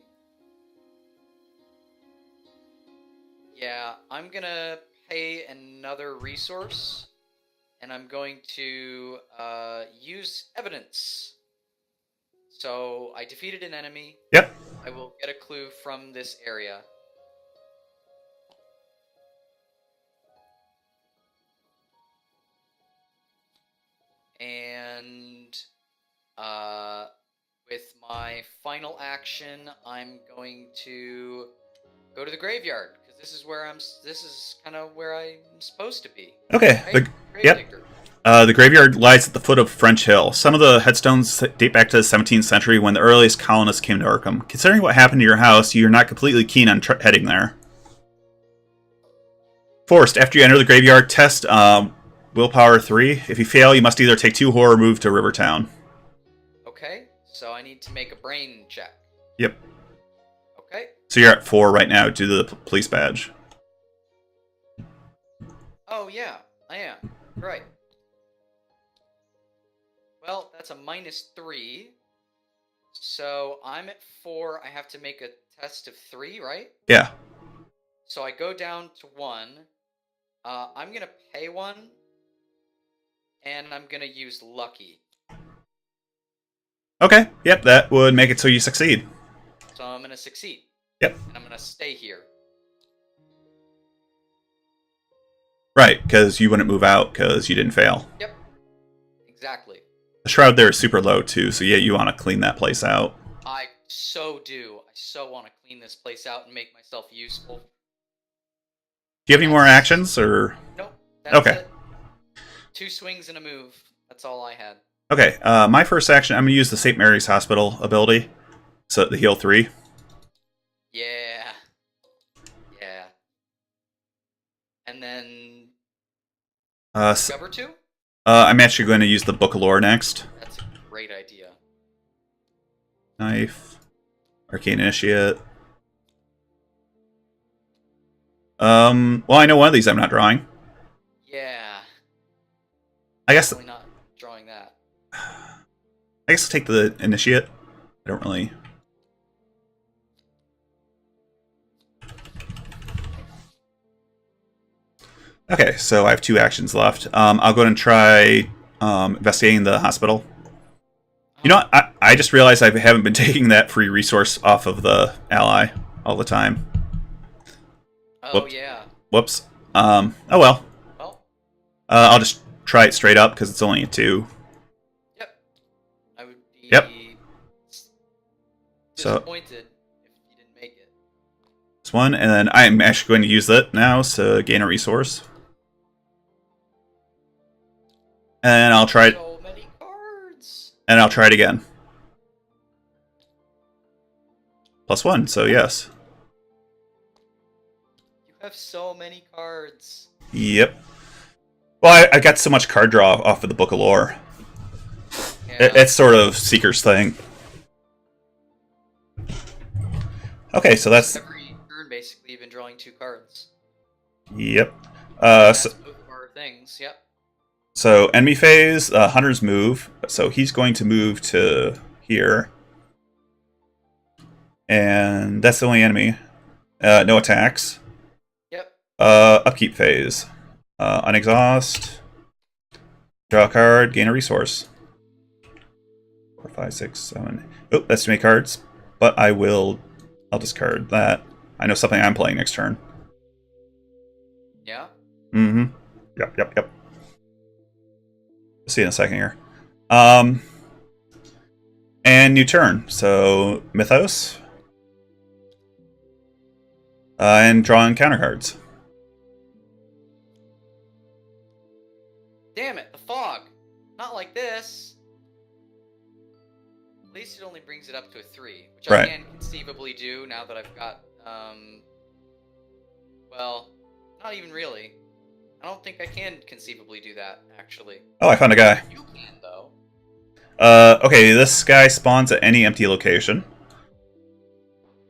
S6: Yeah, I'm gonna pay another resource, and I'm going to use evidence. So I defeated an enemy.
S5: Yep.
S6: I will get a clue from this area. And with my final action, I'm going to go to the graveyard because this is where This is kind of where I'm supposed to be.
S5: Okay.
S6: Right?
S5: Yep. The graveyard lies at the foot of French Hill. Some of the headstones date back to the 17th century when the earliest colonists came to Arkham. Considering what happened to your house, you're not completely keen on heading there. Forced, after you enter the graveyard, test Willpower 3. If you fail, you must either take 2 horror or move to Rivertown.
S6: Okay, so I need to make a brain check.
S5: Yep.
S6: Okay.
S5: So you're at 4 right now due to the police badge.
S6: Oh, yeah, I am. Right. Well, that's a -3. So I'm at 4. I have to make a test of 3, right?
S5: Yeah.
S6: So I go down to 1. I'm going to pay 1. And I'm going to use Lucky.
S5: Okay. Yep, that would make it so you succeed.
S6: So I'm going to succeed.
S5: Yep.
S6: And I'm going to stay here.
S5: Right, because you wouldn't move out because you didn't fail.
S6: Yep. Exactly.
S5: The shroud there is super low, too, so yeah, you want to clean that place out.
S6: I so do. I so want to clean this place out and make myself useful.
S5: Do you have any more actions, or...?
S6: Nope. That's
S5: Okay.
S6: it. 2 swings and a move. That's all I had.
S5: Okay, my first action, I'm going to use the St. Mary's Hospital ability. So, the heal 3.
S6: Yeah. Yeah. And then... Discover 2?
S5: I'm actually going to use the Book of Lore next.
S6: That's a great idea.
S5: Knife. Arcane Initiate. Well, I know one of these I'm not drawing.
S6: Yeah.
S5: I guess...
S6: Definitely not drawing that.
S5: I guess I'll take the Initiate. I don't really... Okay, so I have 2 actions left. I'll go ahead and try investigating the hospital. You know, I just realized I haven't been taking that free resource off of the ally all the time.
S6: Oh,
S5: Whoops.
S6: yeah.
S5: Whoops. Oh well.
S6: Well,
S5: I'll just try it straight up because it's only a 2.
S6: yep. I would be
S5: Yep. So
S6: disappointed if you didn't make it.
S5: this one, and then I'm actually going to use that now to gain a resource. And I'll try it.
S6: So many cards.
S5: And I'll try it again. +1, so yes.
S6: You have so many cards.
S5: Yep. Well, I got so much card draw off of the Book of Lore.
S6: Yeah.
S5: It's sort of Seeker's thing. Okay, so that's...
S6: Every turn, basically, you've been drawing 2 cards.
S5: Yep.
S6: That's
S5: So,
S6: both of our things, yep.
S5: so enemy phase, Hunter's move. So he's going to move to here. And that's the only enemy. No attacks.
S6: Yep.
S5: Upkeep phase. Unexhaust. Draw a card, gain a resource. 4, 5, 6, 7. Oh, that's too many cards. But I'll discard that. I know something I'm playing next turn.
S6: Yeah?
S5: Mm-hmm. Yep. See you in a second here. And new turn. So Mythos. And drawing counter cards.
S6: Damn it, the fog! Not like this! At least it only brings it up to a 3, which
S5: Right.
S6: I can conceivably do now that I've got, well, not even really. I don't think I can conceivably do that, actually.
S5: Oh, I found a guy.
S6: You can, though.
S5: Okay, this guy spawns at any empty location.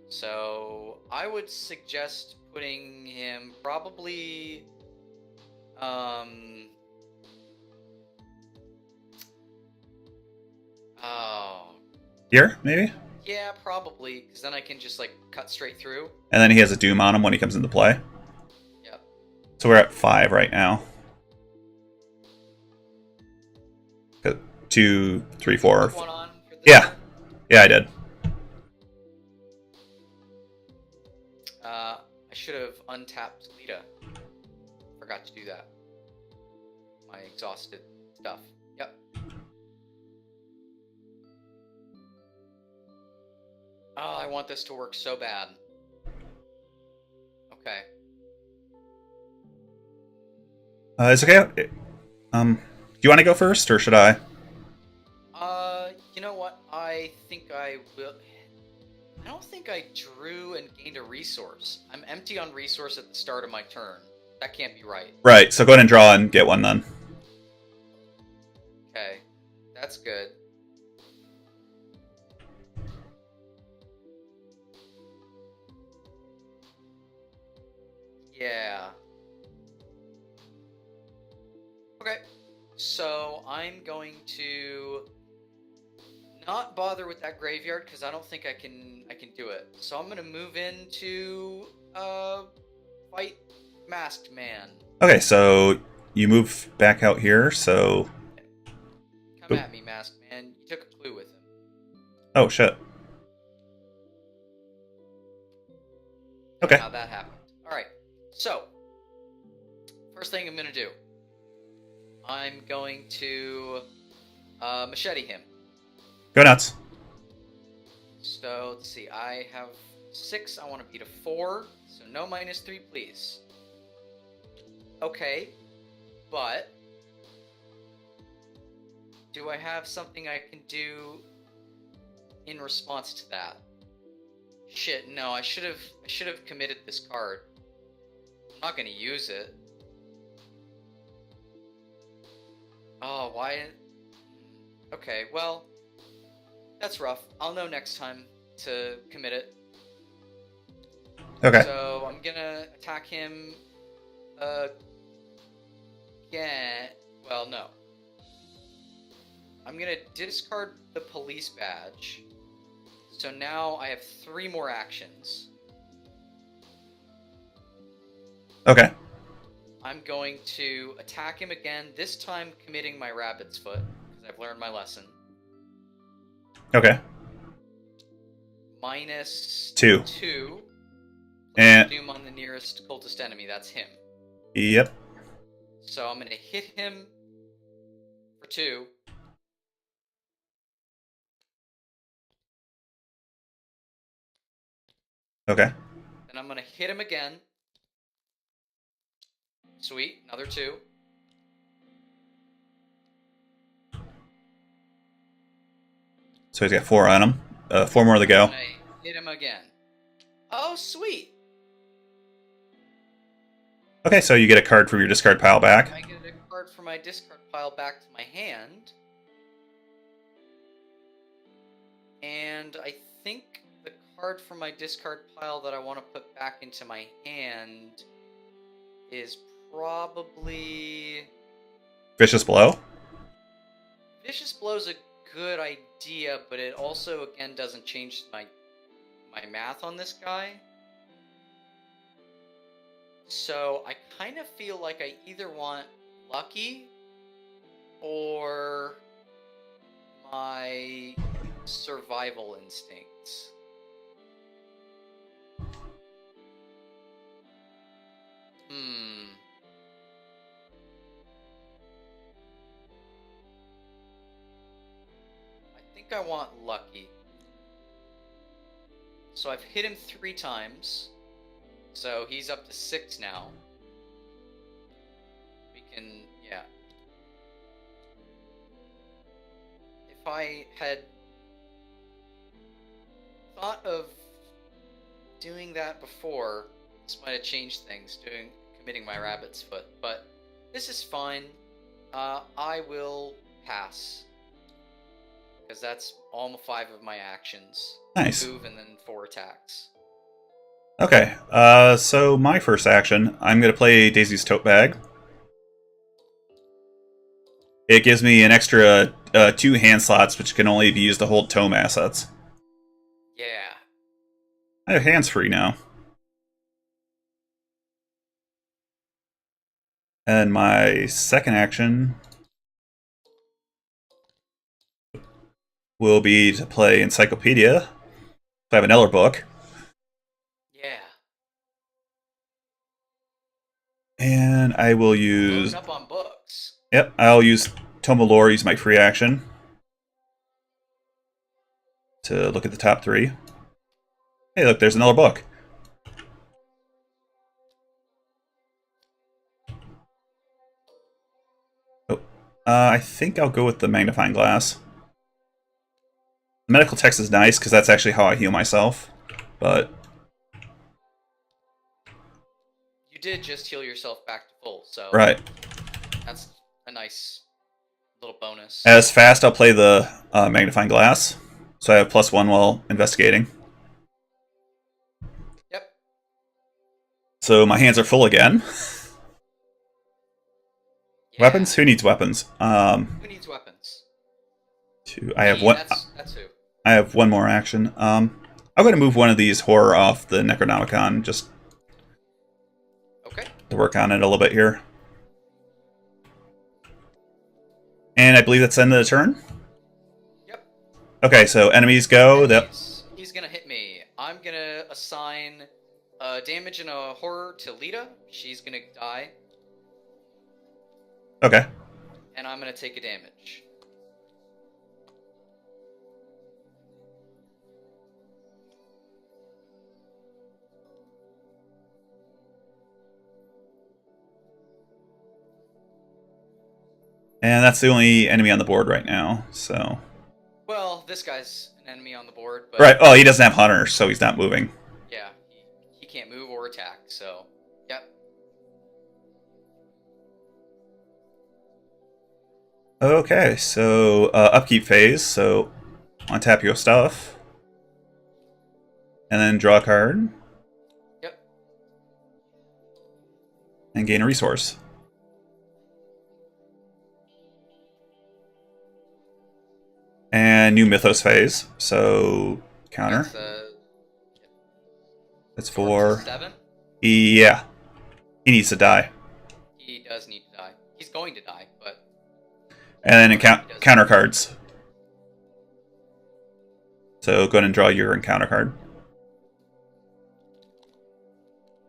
S6: So, I would suggest putting him probably, oh,
S5: Here, maybe?
S6: yeah, probably, because then I can just, like, cut straight through.
S5: And then he has a Doom on him when he comes into play.
S6: Yep.
S5: So we're at 5 right now. 2, 3, 4.
S6: Put one on for this
S5: Yeah.
S6: one.
S5: Yeah, I did.
S6: I should have untapped Lita. Forgot to do that. My exhausted stuff. Yep. Oh, I want this to work so bad. Okay.
S5: It's okay. Do you want to go first, or should I?
S6: You know what? I think I will. I don't think I drew and gained a resource. I'm empty on resource at the start of my turn. That can't be right.
S5: Right, so go ahead and draw and get one then.
S6: Okay. That's good. Yeah. Okay. So I'm going to not bother with that graveyard because I don't think I can do it. So I'm gonna move into fight Masked Man.
S5: Okay, so you move back out here, so...
S6: Come at me, Masked Man. You took a clue with him.
S5: Oh, shit. Okay.
S6: How that happened. Alright. So first thing I'm gonna do. I'm going to machete him.
S5: Go nuts.
S6: So let's see, I have 6, I want to beat a 4, so no -3, please. Okay, but do I have something I can do in response to that? Shit, no, I should have committed this card. I'm not gonna use it. Oh, why? Okay, well, that's rough. I'll know next time to commit it.
S5: Okay.
S6: So I'm gonna attack him again. Well, no. I'm gonna discard the police badge. So now I have 3 more actions.
S5: Okay.
S6: I'm going to attack him again, this time committing my rabbit's foot, because I've learned my lesson.
S5: Okay.
S6: Minus
S5: 2.
S6: 2.
S5: And
S6: Doom on the nearest cultist enemy. That's him.
S5: yep.
S6: So I'm gonna hit him for 2.
S5: Okay.
S6: Then I'm gonna hit him again. Sweet, another 2.
S5: So he's got 4 on him. 4 more to go.
S6: And I hit him again. Oh, sweet!
S5: Okay, so you get a card from your discard pile back.
S6: I get a card from my discard pile back to my hand. And I think the card from my discard pile that I want to put back into my hand is probably...
S5: Vicious Blow.
S6: Vicious Blow's a good idea, but it also, again, doesn't change my math on this guy. So I kind of feel like I either want Lucky or my survival instincts. I think I want Lucky. So I've hit him 3 times. So he's up to 6 now. We can, yeah. If I had thought of doing that before, this might have changed things, committing my rabbit's foot. But this is fine. I will pass. Because that's all 5 of my actions.
S5: Nice.
S6: Move and then 4 attacks.
S5: Okay, so my first action, I'm going to play Daisy's Tote Bag. It gives me an extra 2 hand slots, which can only be used to hold tome assets.
S6: Yeah.
S5: I have hands free now. And my second action will be to play Encyclopedia. If I have an Eller book.
S6: Yeah.
S5: And I will use...
S6: Loading up on books.
S5: Yep, I'll use Tome of Lore, use my free action to look at the top 3. Hey, look, there's another book. Oh, I think I'll go with the magnifying glass. The medical text is nice, because that's actually how I heal myself, but...
S6: You did just heal yourself back to full, so...
S5: Right.
S6: That's a nice little bonus.
S5: As fast, I'll play the magnifying glass, so I have +1 while investigating.
S6: Yep.
S5: So my hands are full again.
S6: Yeah.
S5: Weapons? Who needs weapons?
S6: Who needs weapons?
S5: 2. I have
S6: Me,
S5: one.
S6: That's who.
S5: I have one more action. I'm going to move one of these horror off the Necronomicon just
S6: Okay.
S5: to work on it a little bit here. And I believe that's the end of the turn?
S6: Yep.
S5: Okay, so enemies go.
S6: He's gonna hit me. I'm gonna assign damage and a horror to Lita. She's gonna die.
S5: Okay.
S6: And I'm gonna take a damage.
S5: And that's the only enemy on the board right now, so...
S6: Well, this guy's an enemy on the board, but...
S5: Right, oh, he doesn't have Hunter, so he's not moving.
S6: Yeah, he can't move or attack, so... Yep.
S5: Okay, so upkeep phase, so untap your stuff. And then draw a card.
S6: Yep.
S5: And gain a resource. And new Mythos phase, so counter. That's for...
S6: 7?
S5: Yeah. He needs to die.
S6: He does need to die. He's going to die, but...
S5: And then counter cards. So go ahead and draw your encounter card.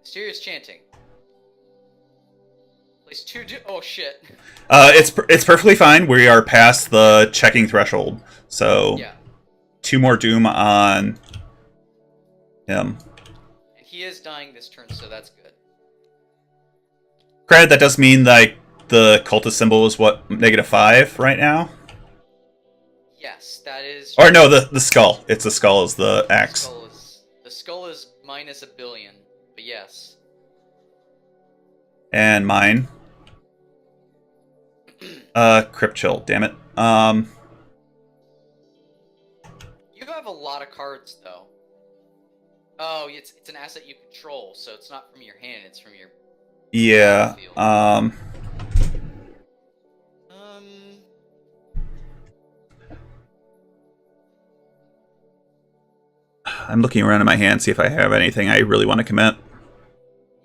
S6: Mysterious chanting. Place 2 oh shit.
S5: It's perfectly fine. We are past the checking threshold. So
S6: Yeah.
S5: 2 more doom on him.
S6: And he is dying this turn, so that's good.
S5: Granted, that does mean like the cultist symbol is what, -5 right now?
S6: Yes, that is.
S5: Or no, the skull. It's the skull is the X.
S6: The skull is minus -1 billion, but yes.
S5: And mine. Crypt Chill, damn it.
S6: You have a lot of cards though. Oh, it's an asset you control, so it's not from your hand, it's from your
S5: Yeah.
S6: battlefield.
S5: I'm looking around in my hand, see if I have anything I really want to commit.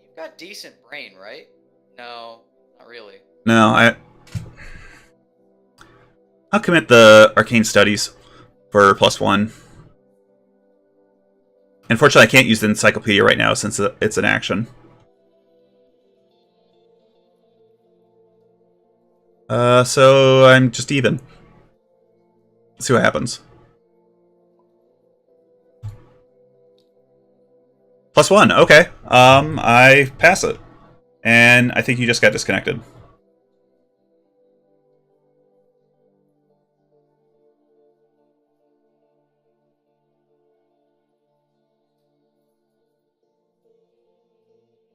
S6: You've got decent brain, right? No, not really.
S5: No, I'll commit the Arcane Studies for +1. Unfortunately, I can't use the Encyclopedia right now since it's an action. So I'm just even. Let's see what happens. +1, okay. I pass it. And I think you just got disconnected.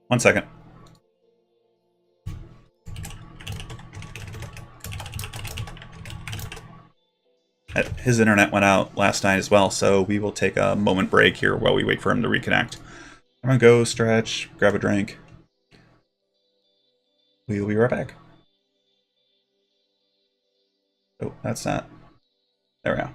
S5: One second. His internet went out last night as well, so we will take a moment break here while we wait for him to reconnect. I'm gonna go stretch, grab a drink. We will be right back. Oh, that's not. There we go.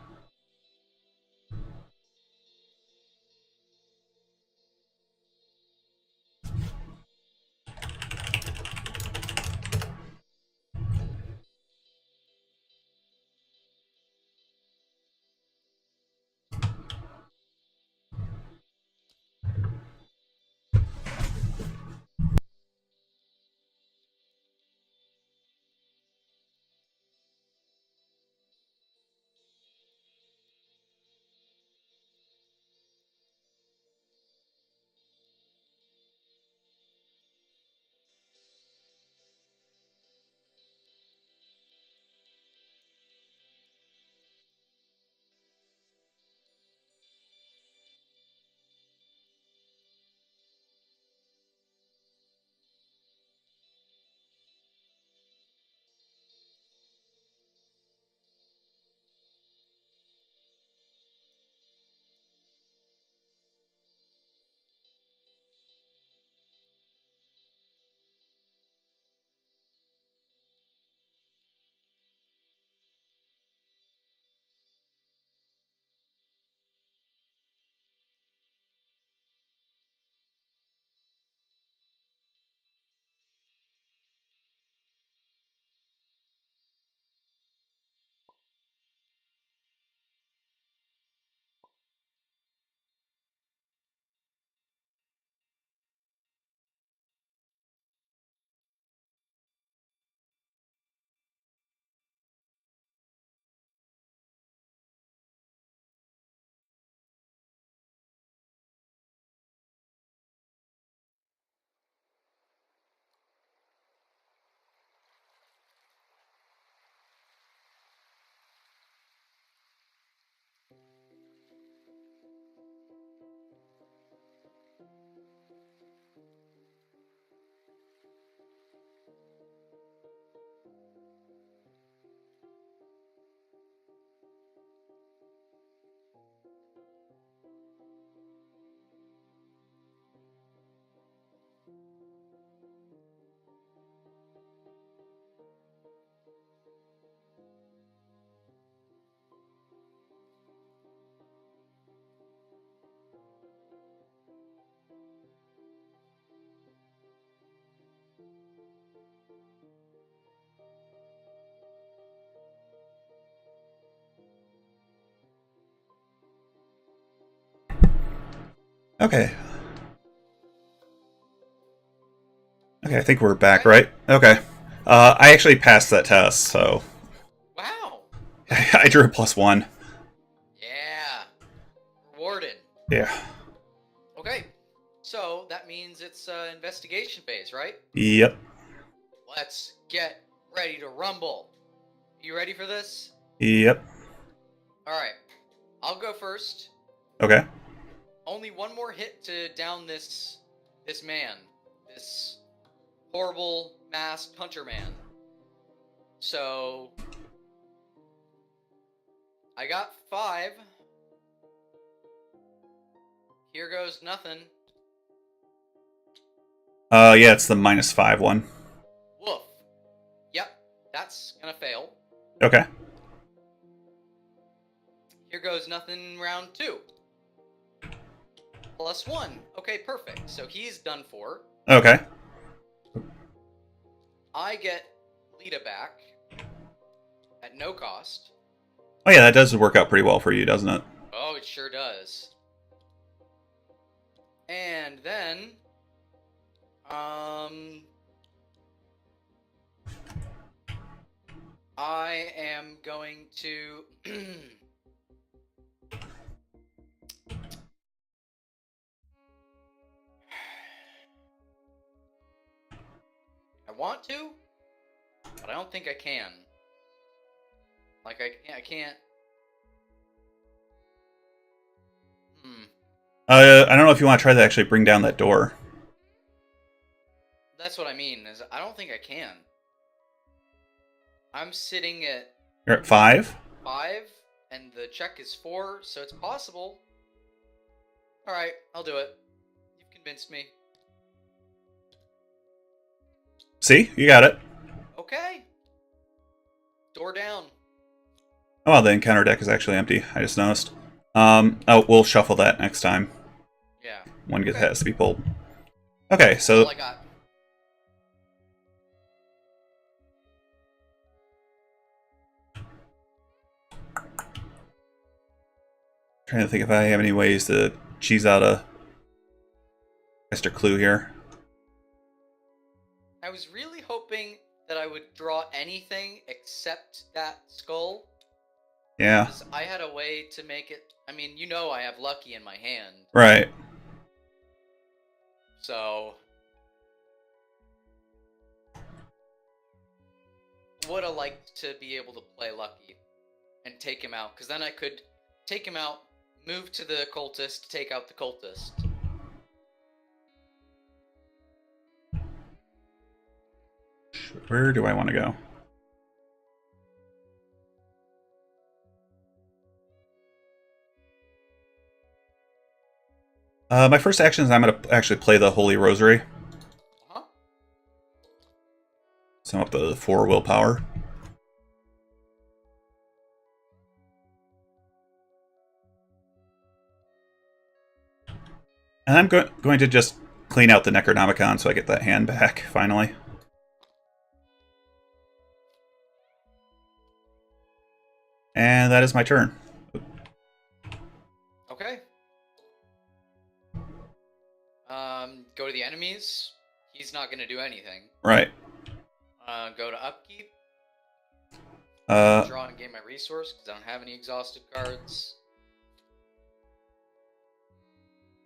S5: Okay. Okay, I think we're back, right? Okay. I actually passed that test, so
S6: Wow.
S5: I drew a +1.
S6: Yeah. Rewarded.
S5: Yeah.
S6: Okay. So that means it's investigation phase, right?
S5: Yep.
S6: Let's get ready to rumble. You ready for this?
S5: Yep.
S6: All right. I'll go first.
S5: Okay.
S6: Only one more hit to down this man. This horrible masked hunter man. So I got 5. Here goes nothing.
S5: Yeah, it's the -5 one.
S6: Woof. Yep, that's gonna fail.
S5: Okay.
S6: Here goes nothing round 2. +1. Okay, perfect. So he's done for.
S5: Okay.
S6: I get Lita back at no cost.
S5: Oh yeah, that does work out pretty well for you, doesn't it?
S6: Oh, it sure does. And then, I am going to I want to, but I don't think I can. Like I can't.
S5: I don't know if you want to try to actually bring down that door.
S6: That's what I mean. Is I don't think I can. I'm sitting at
S5: You're at 5?
S6: 5, and the check is 4, so it's possible. All right, I'll do it. You've convinced me.
S5: See? You got it.
S6: Okay. Door down.
S5: Oh, well, the encounter deck is actually empty. I just noticed. Oh, we'll shuffle that next time.
S6: Yeah.
S5: One
S6: Okay.
S5: has to be pulled. Okay,
S6: That's
S5: so
S6: all I got.
S5: trying to think if I have any ways to cheese out a extra clue here.
S6: I was really hoping that I would draw anything except that skull.
S5: Yeah.
S6: 'Cause I had a way to make it. I mean, you know I have Lucky in my hand.
S5: Right.
S6: So would have liked to be able to play Lucky and take him out, because then I could take him out, move to the cultist, take out the cultist.
S5: Where do I want to go? My first action is I'm going to actually play the Holy Rosary.
S6: Uh-huh.
S5: Sum up the 4 willpower. And I'm going to just clean out the Necronomicon so I get that hand back, finally. And that is my turn.
S6: Okay. Go to the enemies. He's not gonna do anything.
S5: Right.
S6: Go to upkeep.
S5: Uh,
S6: Draw and gain my resource because I don't have any exhausted cards.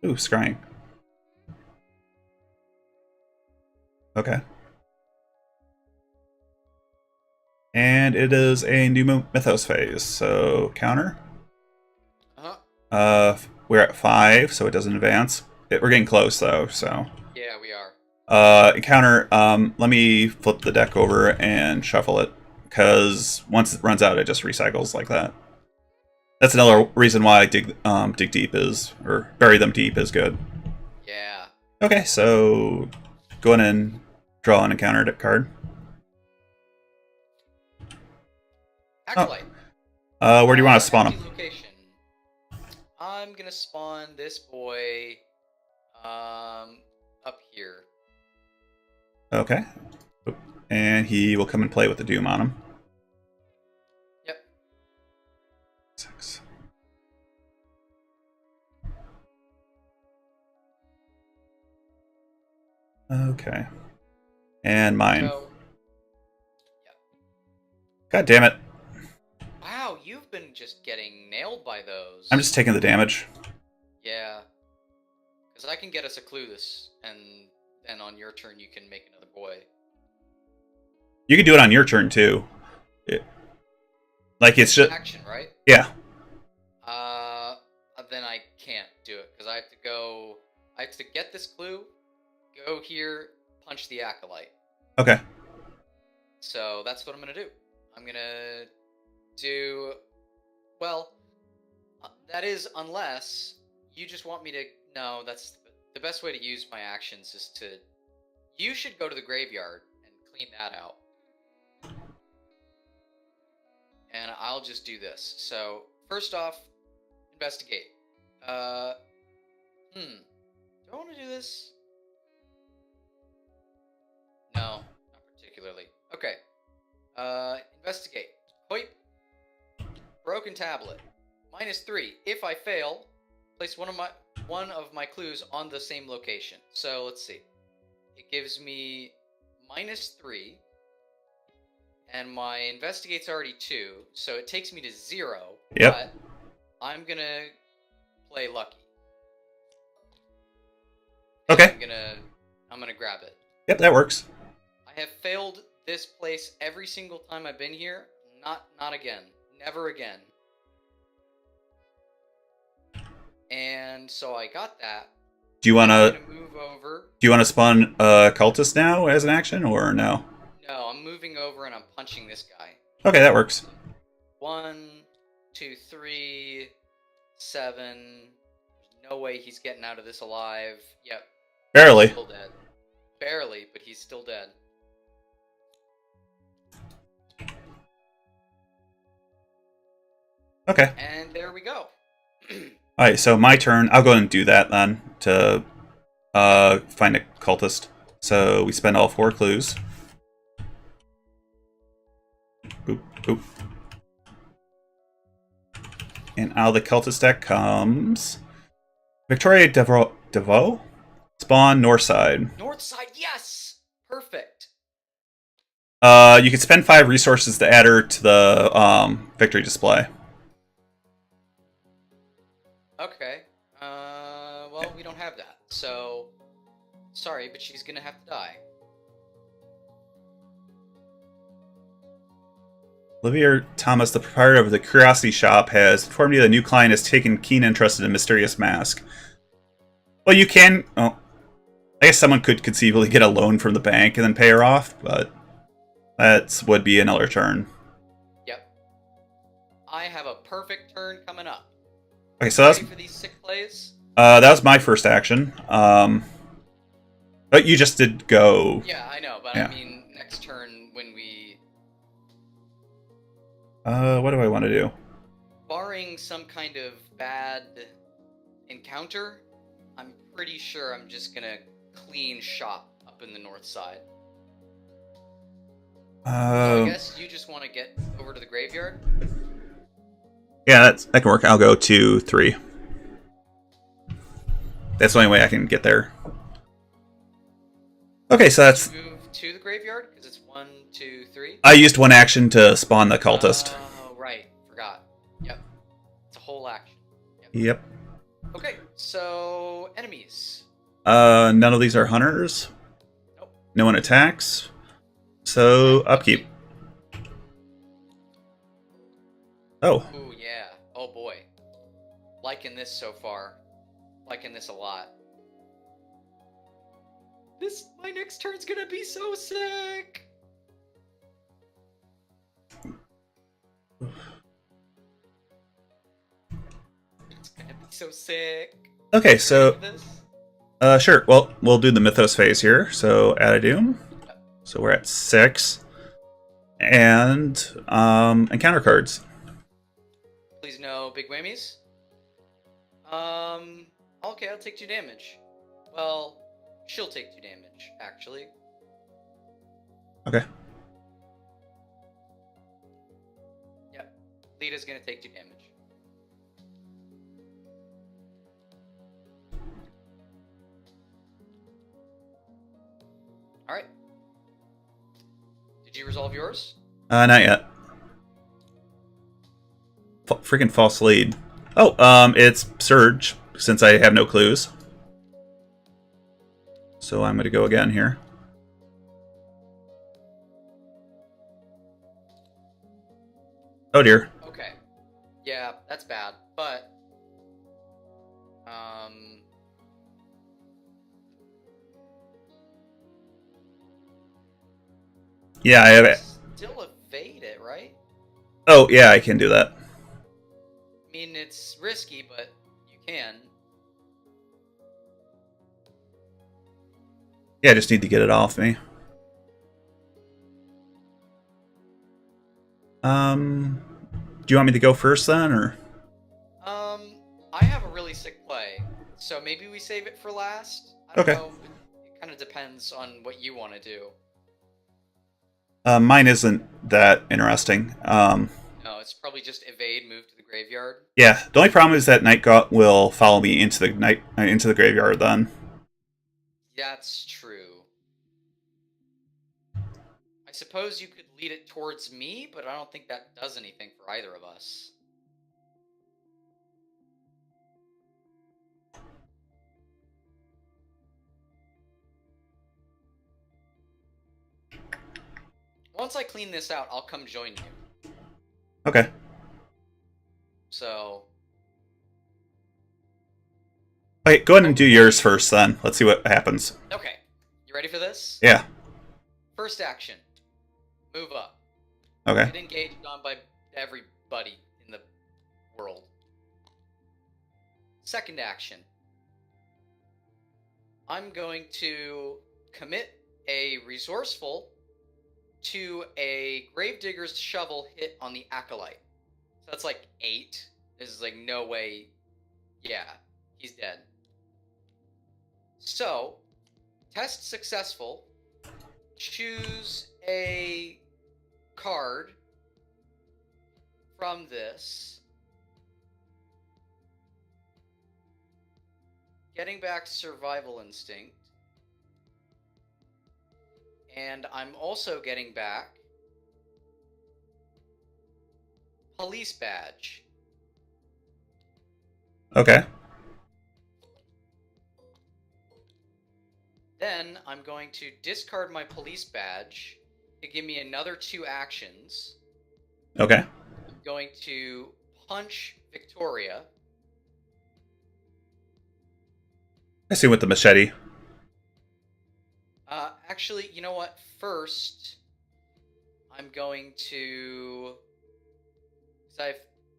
S5: ooh, scrying. Okay. And it is a new Mythos phase, so counter.
S6: Uh-huh.
S5: We're at 5, so it doesn't advance. We're getting close though, so.
S6: Yeah, we are.
S5: Encounter, let me flip the deck over and shuffle it, because once it runs out, it just recycles like that. That's another reason why dig deep is, or bury them deep is good.
S6: Yeah.
S5: Okay, so go in and draw an encounter card.
S6: Acolyte.
S5: Where do you want to spawn
S6: empty
S5: them?
S6: Location. I'm gonna spawn this boy, up here.
S5: Okay. And he will come and play with the Doom on him.
S6: Yep.
S5: 6. Okay. And mine.
S6: So,
S5: God damn it.
S6: wow, you've been just getting nailed by those.
S5: I'm just taking the damage.
S6: Yeah. Because I can get us a clue this, and then on your turn you can make another boy.
S5: You can do it on your turn, too. Like, it's just...
S6: Action, right?
S5: Yeah.
S6: Then I can't do it, because I have to go... I have to get this clue, go here, punch the Acolyte.
S5: Okay.
S6: So that's what I'm gonna do. I'm gonna do... Well, that is unless you just want me to... No, that's... The best way to use my actions is to... You should go to the graveyard and clean that out. And I'll just do this. So, first off, investigate. Do I want to do this? No, not particularly. Okay. Investigate. Hoip. Broken tablet. -3. If I fail, place one of my clues on the same location. So let's see. It gives me -3. And my investigate's already 2, so it takes me to 0.
S5: Yep.
S6: But I'm gonna play lucky. And
S5: Okay.
S6: I'm gonna grab it.
S5: Yep, that works.
S6: I have failed this place every single time I've been here. Not again. Never again. And so I got that.
S5: Do you want
S6: I'm
S5: to...
S6: gonna move over.
S5: Do you want to spawn a cultist now as an action, or no?
S6: No, I'm moving over and I'm punching this guy.
S5: Okay, that works.
S6: 1, 2, 3, 7. There's no way he's getting out of this alive. Yep.
S5: Barely.
S6: Still dead. Barely, but he's still dead.
S5: Okay.
S6: And there we go.
S5: Alright, so my turn. I'll go ahead and do that then to find a cultist. So we spend all 4 clues. Boop, boop. And out of the cultist deck comes Victoria DeVoe? Spawn north side.
S6: North side, yes! Perfect.
S5: You can spend 5 resources to add her to the victory display.
S6: Okay. Well, we don't have that. So, sorry, but she's gonna have to die.
S5: Olivia Thomas, the proprietor of the Curiosity Shop, has informed me that a new client has taken keen interest in a mysterious mask. Well, you can... Well, I guess someone could conceivably get a loan from the bank and then pay her off, but that would be another turn.
S6: Yep. I have a perfect turn coming up.
S5: Okay, so that's...
S6: Ready for these sick plays?
S5: That was my first action. But you just did go...
S6: Yeah, I know, but
S5: Yeah.
S6: I mean, next turn when we...
S5: What do I want to do?
S6: Barring some kind of bad encounter, I'm pretty sure I'm just gonna clean shop up in the north side. So I guess you just want to get over to the graveyard?
S5: Yeah, that can work. I'll go 2, 3. That's the only way I can get there. Okay, so that's...
S6: Move to the graveyard? Because it's 1, 2, 3?
S5: I used 1 action to spawn the cultist.
S6: Oh, right. Forgot. Yep. It's a whole action.
S5: Yep.
S6: Okay, so enemies.
S5: None of these are hunters.
S6: Nope.
S5: No one attacks. So, upkeep. Oh.
S6: Ooh, yeah. Oh, boy. Liking this so far. Liking this a lot. My next turn's gonna be so sick! It's gonna be so sick.
S5: Okay,
S6: Ready
S5: so...
S6: for this?
S5: Sure. Well, we'll do the Mythos phase here. So, add a Doom. So we're at 6. And, encounter cards.
S6: Please no big whammies. Okay, I'll take 2 damage. Well, she'll take 2 damage, actually.
S5: Okay.
S6: Yep. Lita's gonna take 2 damage. Alright. Did you resolve yours?
S5: Not yet. Freaking false lead. Oh, it's Surge, since I have no clues. So I'm gonna go again here. Oh dear.
S6: Okay. Yeah, that's bad, but...
S5: Yeah, I have it.
S6: Still evade it, right?
S5: Oh, yeah, I can do that.
S6: I mean, it's risky, but you can.
S5: Yeah, I just need to get it off me. Do you want me to go first then, or?
S6: I have a really sick play, so maybe we save it for last? I don't know. It kind of depends on what you want to do.
S5: Mine isn't that interesting.
S6: No, it's probably just evade, move to the graveyard.
S5: Yeah, the only problem is that Nightgaunt will follow me into the graveyard then.
S6: That's true. I suppose you could lead it towards me, but I don't think that does anything for either of us. Once I clean this out, I'll come join you.
S5: Okay.
S6: So...
S5: Wait, go ahead and do yours first then. Let's see what happens.
S6: Okay. You ready for this?
S5: Yeah.
S6: First action. Move up.
S5: Okay.
S6: Get engaged on by everybody in the world. Second action. I'm going to commit a resourceful to a Gravedigger's shovel hit on the Acolyte. So that's like 8. There's like no way. Yeah, he's dead. So, test successful. Choose a card from this. Getting back Survival Instinct. And I'm also getting back Police Badge.
S5: Okay.
S6: Then I'm going to discard my Police Badge to give me another 2 actions.
S5: Okay.
S6: I'm going to punch Victoria.
S5: I see with the machete.
S6: Actually, you know what? First, I'm going to... because I have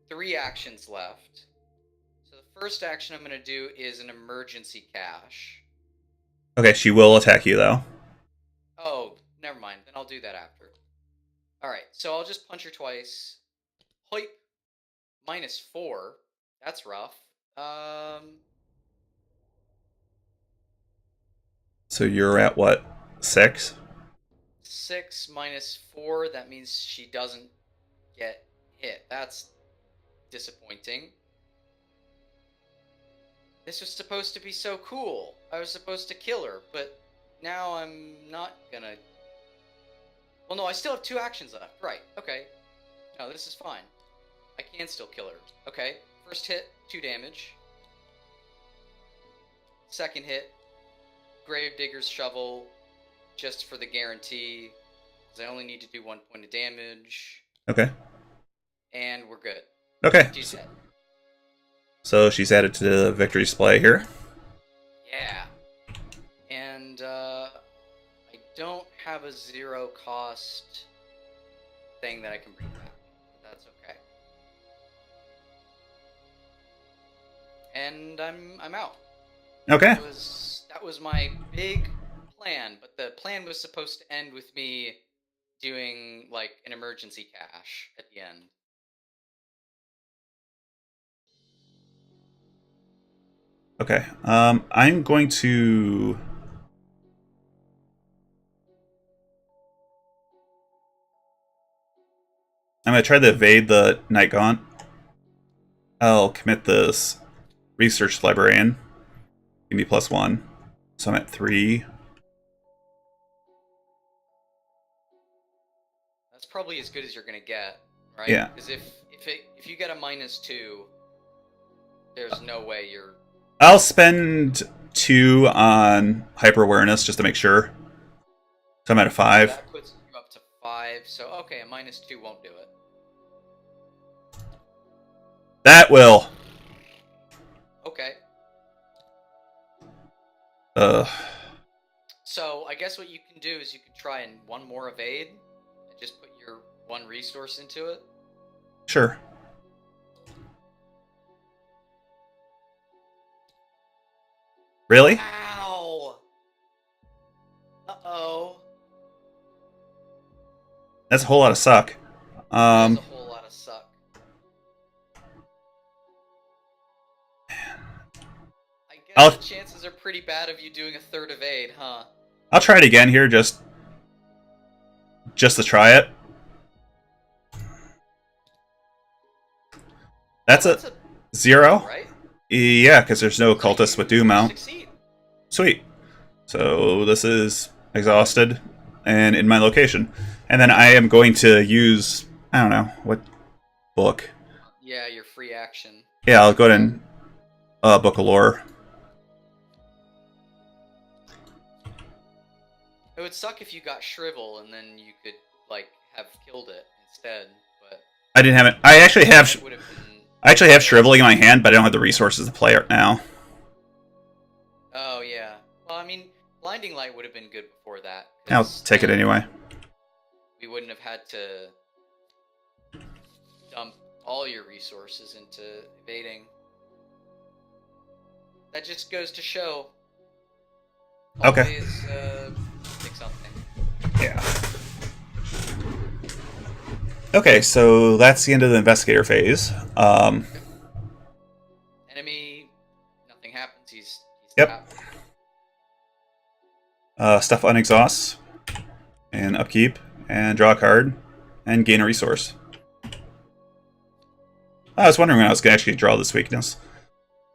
S6: 3 actions left. So the first action I'm going to do is an emergency cash.
S5: Okay, she will attack you, though.
S6: Oh, never mind. Then I'll do that after. Alright, so I'll just punch her twice. Hoip. -4. That's rough.
S5: So you're at what? 6?
S6: 6 -4, that means she doesn't get hit. That's disappointing. This was supposed to be so cool. I was supposed to kill her, but now I'm not gonna... Well, no, I still have 2 actions left. Right, okay. No, this is fine. I can still kill her. Okay, first hit, 2 damage. Second hit, Gravedigger's Shovel, just for the guarantee, because I only need to do 1 point of damage.
S5: Okay.
S6: And we're good.
S5: Okay.
S6: She's dead.
S5: So she's added to the victory display here.
S6: Yeah. And, I don't have a 0 cost thing that I can bring back. That's okay. And I'm out.
S5: Okay.
S6: That was my big plan, but the plan was supposed to end with me doing, like, an emergency cash at the end.
S5: Okay. I'm going to... I'm going to try to evade the Nightgaunt. I'll commit this Research Librarian. Give me +1. So I'm at 3.
S6: probably as good as you're gonna get, right?
S5: Yeah.
S6: Because if you get a -2, there's no way you're.
S5: I'll spend 2 on hyper awareness just to make sure. So I'm at a 5.
S6: That puts you up to 5. So okay, a -2 won't do it.
S5: That will.
S6: Okay. So I guess what you can do is you can try and 1 more evade, and just put your 1 resource into it.
S5: Sure. Really?
S6: Ow! Uh-oh.
S5: That's a whole lot of suck.
S6: That's a whole lot of suck. I guess the chances are pretty bad of you doing a 3rd evade, huh?
S5: I'll try it again here, just to try it. That's a 0.
S6: Right?
S5: Yeah, because there's no cultists with Doom out.
S6: Succeed.
S5: Sweet. So this is exhausted and in my location. And then I am going to use, I don't know, what book?
S6: Yeah, your free action.
S5: Yeah, I'll go ahead and book a lore.
S6: It would suck if you got Shrivel and then you could, like, have killed it instead, but...
S5: I didn't have it. I actually have Shriveling in my hand, but I don't have the resources to play it now.
S6: Oh, yeah. Well, I mean, Blinding Light would have been good before that.
S5: I'll take it anyway.
S6: We wouldn't have had to dump all your resources into evading. That just goes to show.
S5: Okay.
S6: Always, pick something.
S5: Yeah. Okay, so that's the end of the investigator phase.
S6: Enemy, nothing happens. He's
S5: Yep.
S6: tapped.
S5: Stuff on exhaust and upkeep and draw a card and gain a resource. I was wondering when I was going to actually draw this weakness.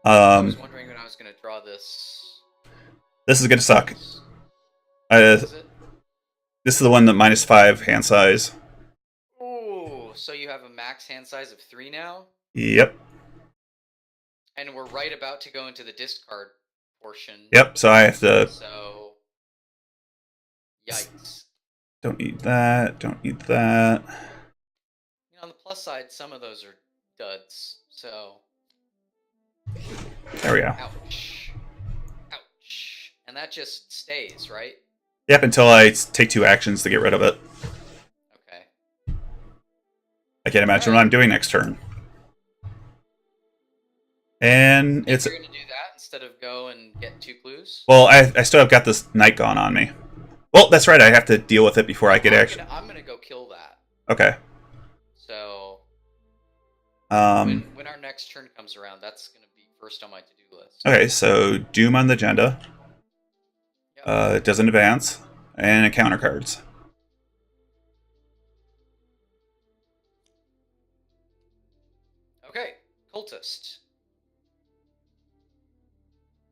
S6: I was wondering when I was going to draw this.
S5: This is going to suck.
S6: Is it?
S5: This is the one that -5 hand size.
S6: Ooh, so you have a max hand size of 3 now?
S5: Yep.
S6: And we're right about to go into the discard portion.
S5: Yep, so I have to...
S6: So... Yikes.
S5: Don't need that, don't need that.
S6: You know, on the plus side, some of those are duds, so...
S5: There we go.
S6: Ouch. Ouch. And that just stays, right?
S5: Yep, until I take 2 actions to get rid of it.
S6: Okay.
S5: I can't imagine what I'm doing next turn. And it's...
S6: You're gonna do that instead of go and get 2 clues?
S5: Well, I still have got this Night Gone on me. Well, that's right, I have to deal with it before I get action.
S6: I'm gonna go kill that.
S5: Okay.
S6: So...
S5: Um...
S6: When our next turn comes around, that's gonna be first on my to-do list.
S5: Okay, so Doom on the agenda.
S6: Yep.
S5: It doesn't advance. And encounter cards.
S6: Okay, Cultist.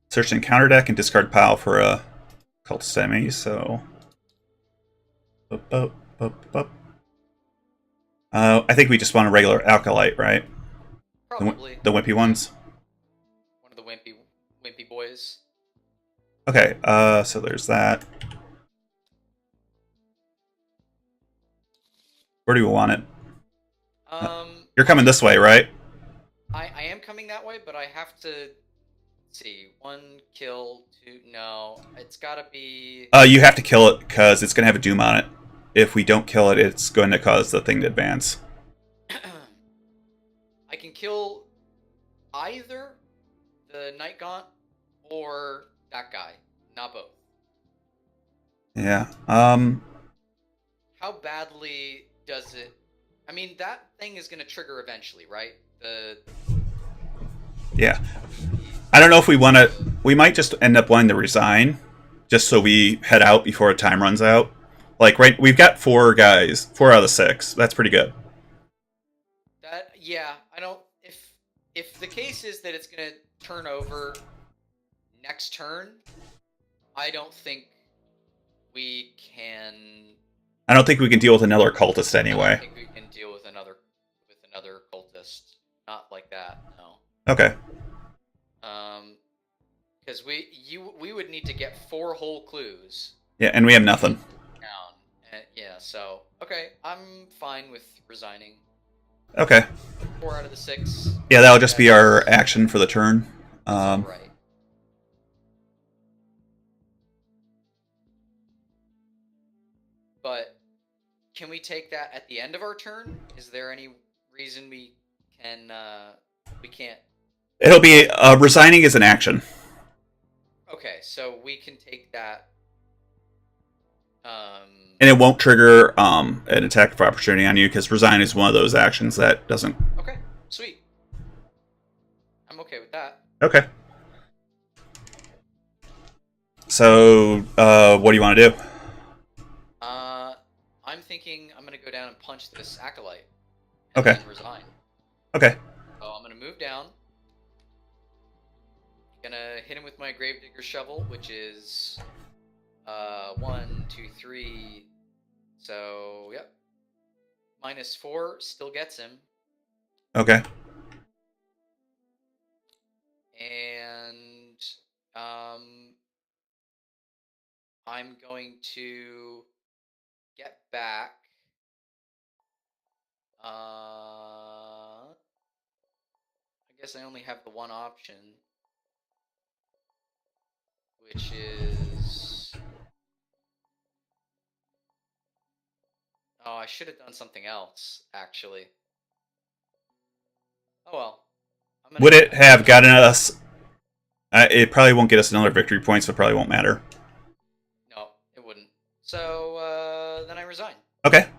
S5: Search the encounter deck and discard pile for a cultist enemy, so... I think we just want a regular Alkalite, right?
S6: Probably.
S5: The wimpy ones?
S6: One of the wimpy boys.
S5: Okay, so there's that. Where do you want it? You're coming this way, right?
S6: I am coming that way, but I have to... see, 1 kill, 2... No, it's gotta be...
S5: You have to kill it, because it's going to have a Doom on it. If we don't kill it, it's going to cause the thing to advance.
S6: I can kill either the Night Gaunt or that guy, not both.
S5: Yeah,
S6: How badly does it... I mean, that thing is gonna trigger eventually, right?
S5: Yeah. I don't know if we want to... We might just end up wanting to resign, just so we head out before time runs out. Like, right, we've got 4 guys, 4 out of 6. That's pretty good.
S6: Yeah, I don't... If the case is that it's gonna turn over next turn, I don't think we can
S5: I don't think we can deal with another cultist
S6: I don't
S5: anyway.
S6: think we can deal with another cultist. Not like that, no.
S5: Okay.
S6: Because we would need to get 4 whole clues
S5: Yeah, and we have nothing.
S6: down. And, yeah, so okay, I'm fine with resigning.
S5: Okay.
S6: 4 out of the 6.
S5: Yeah, that'll just be our action for the turn.
S6: Right. But can we take that at the end of our turn? Is there any reason we can we can't?
S5: It'll be resigning is an action.
S6: Okay, so we can take that.
S5: And it won't trigger an attack of opportunity on you because resign is one of those actions that doesn't.
S6: Okay, sweet. I'm okay with that.
S5: Okay. So, what do you want to do?
S6: I'm thinking I'm gonna go down and punch this acolyte. And
S5: Okay.
S6: Then resign.
S5: Okay.
S6: So I'm gonna move down. Gonna hit him with my gravedigger shovel, which is 1, 2, 3. So yep. -4 still gets him.
S5: Okay.
S6: And I'm going to get back. I guess I only have the one option, which is. Oh, I should have done something else, actually. Oh well.
S5: Would it have gotten us? It probably won't get us another victory point, so it probably won't matter.
S6: No, it wouldn't. So then I resign.
S5: Okay.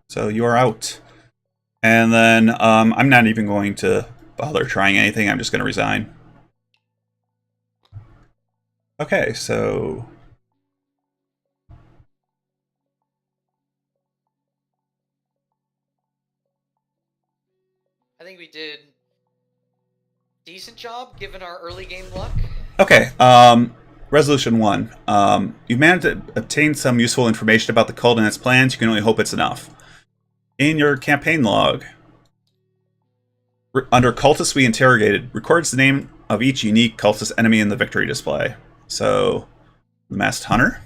S5: So you are out. And then I'm not even going to bother trying anything. I'm just going to resign. Okay, so...
S6: I think we did decent job given our early game luck.
S5: Okay, Resolution 1. You've managed to obtain some useful information about the cult and its plans. You can only hope it's enough. In your campaign log, under cultists we interrogated, records the name of each unique cultist enemy in the victory display. So, the Masked Hunter.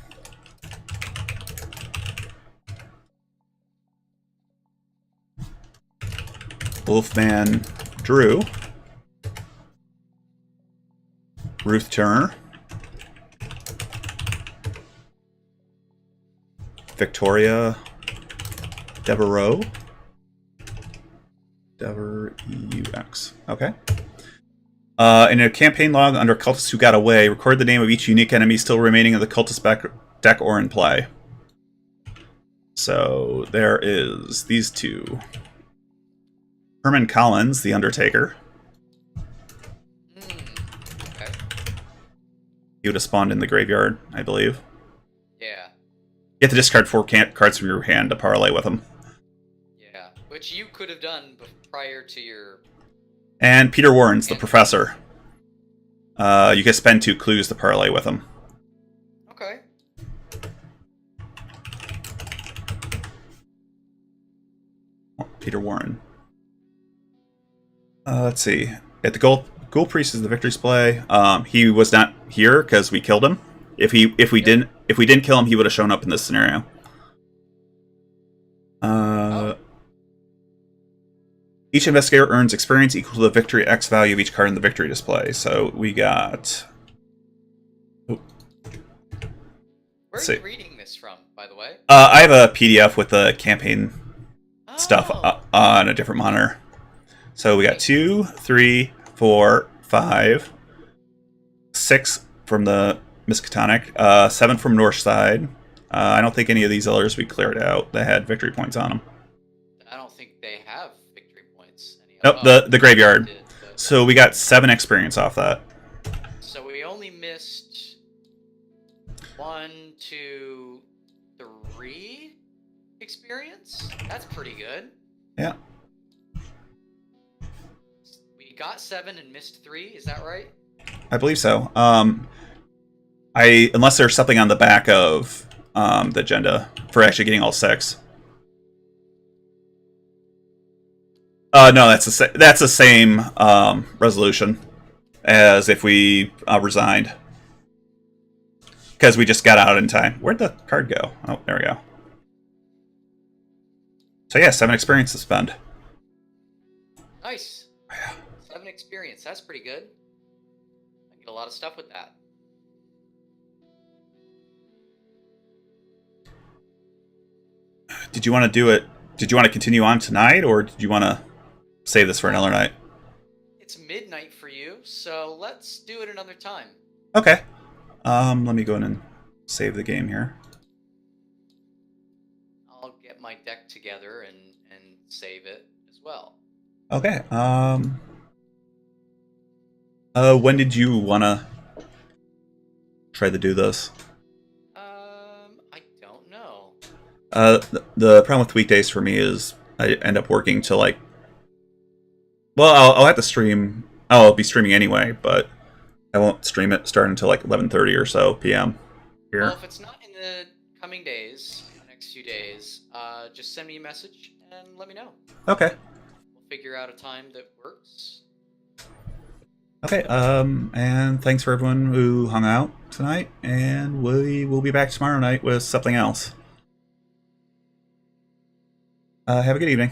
S5: Wolfman Drew. Ruth Turner. Victoria Devereaux. Devereux. Okay. In a campaign log under cultists who got away, record the name of each unique enemy still remaining in the cultist deck or in play. So there is these two. Herman Collins, the Undertaker.
S6: Okay.
S5: He would have spawned in the graveyard, I believe.
S6: Yeah.
S5: You have to discard 4 cards from your hand to parlay with them.
S6: Yeah. Which you could have done prior to your...
S5: And Peter Warren's the Professor. You can spend 2 clues to parlay with him.
S6: Okay.
S5: Peter Warren. Let's see. At the Ghoul Priest is the victory display. He was not here because we killed him. If we didn't kill him, he would have shown up in this scenario. Each investigator earns experience equal to the victory X value of each card in the victory display. So we got.
S6: Where are you reading this from, by the way?
S5: I have a PDF with the campaign stuff on a different monitor. So we got 2, 3, 4, 5, 6 from the Miskatonic, 7 from Northside. I don't think any of these others we cleared out that had victory points on them.
S6: I don't think they have victory points.
S5: Nope, the graveyard. So we got 7 experience off that.
S6: So we only missed 1, 2, 3 experience? That's pretty good.
S5: Yeah.
S6: We got 7 and missed 3, is that right?
S5: I believe so. Unless there's something on the back of the agenda for actually getting all 6. No, that's the same resolution as if we resigned. Because we just got out in time. Where'd the card go? Oh, there we go. So yeah, 7 experience to spend.
S6: Nice. 7 experience. That's pretty good. I get a lot of stuff with that.
S5: Did you want to do it? Did you want to continue on tonight, or did you want to save this for another night?
S6: It's midnight for you, so let's do it another time.
S5: Okay. Let me go in and save the game here.
S6: I'll get my deck together and save it as well.
S5: Okay. When did you want to try to do this?
S6: I don't know.
S5: The problem with weekdays for me is I end up working till like... Well, I'll have to stream... I'll be streaming anyway, but I won't stream it start until like 11:30 or so p.m. here.
S6: Well, if it's not in the coming days, the next few days, just send me a message and let me know.
S5: Okay.
S6: We'll figure out a time that works.
S5: Okay, and thanks for everyone who hung out tonight, and we will be back tomorrow night with something else. Have a good evening.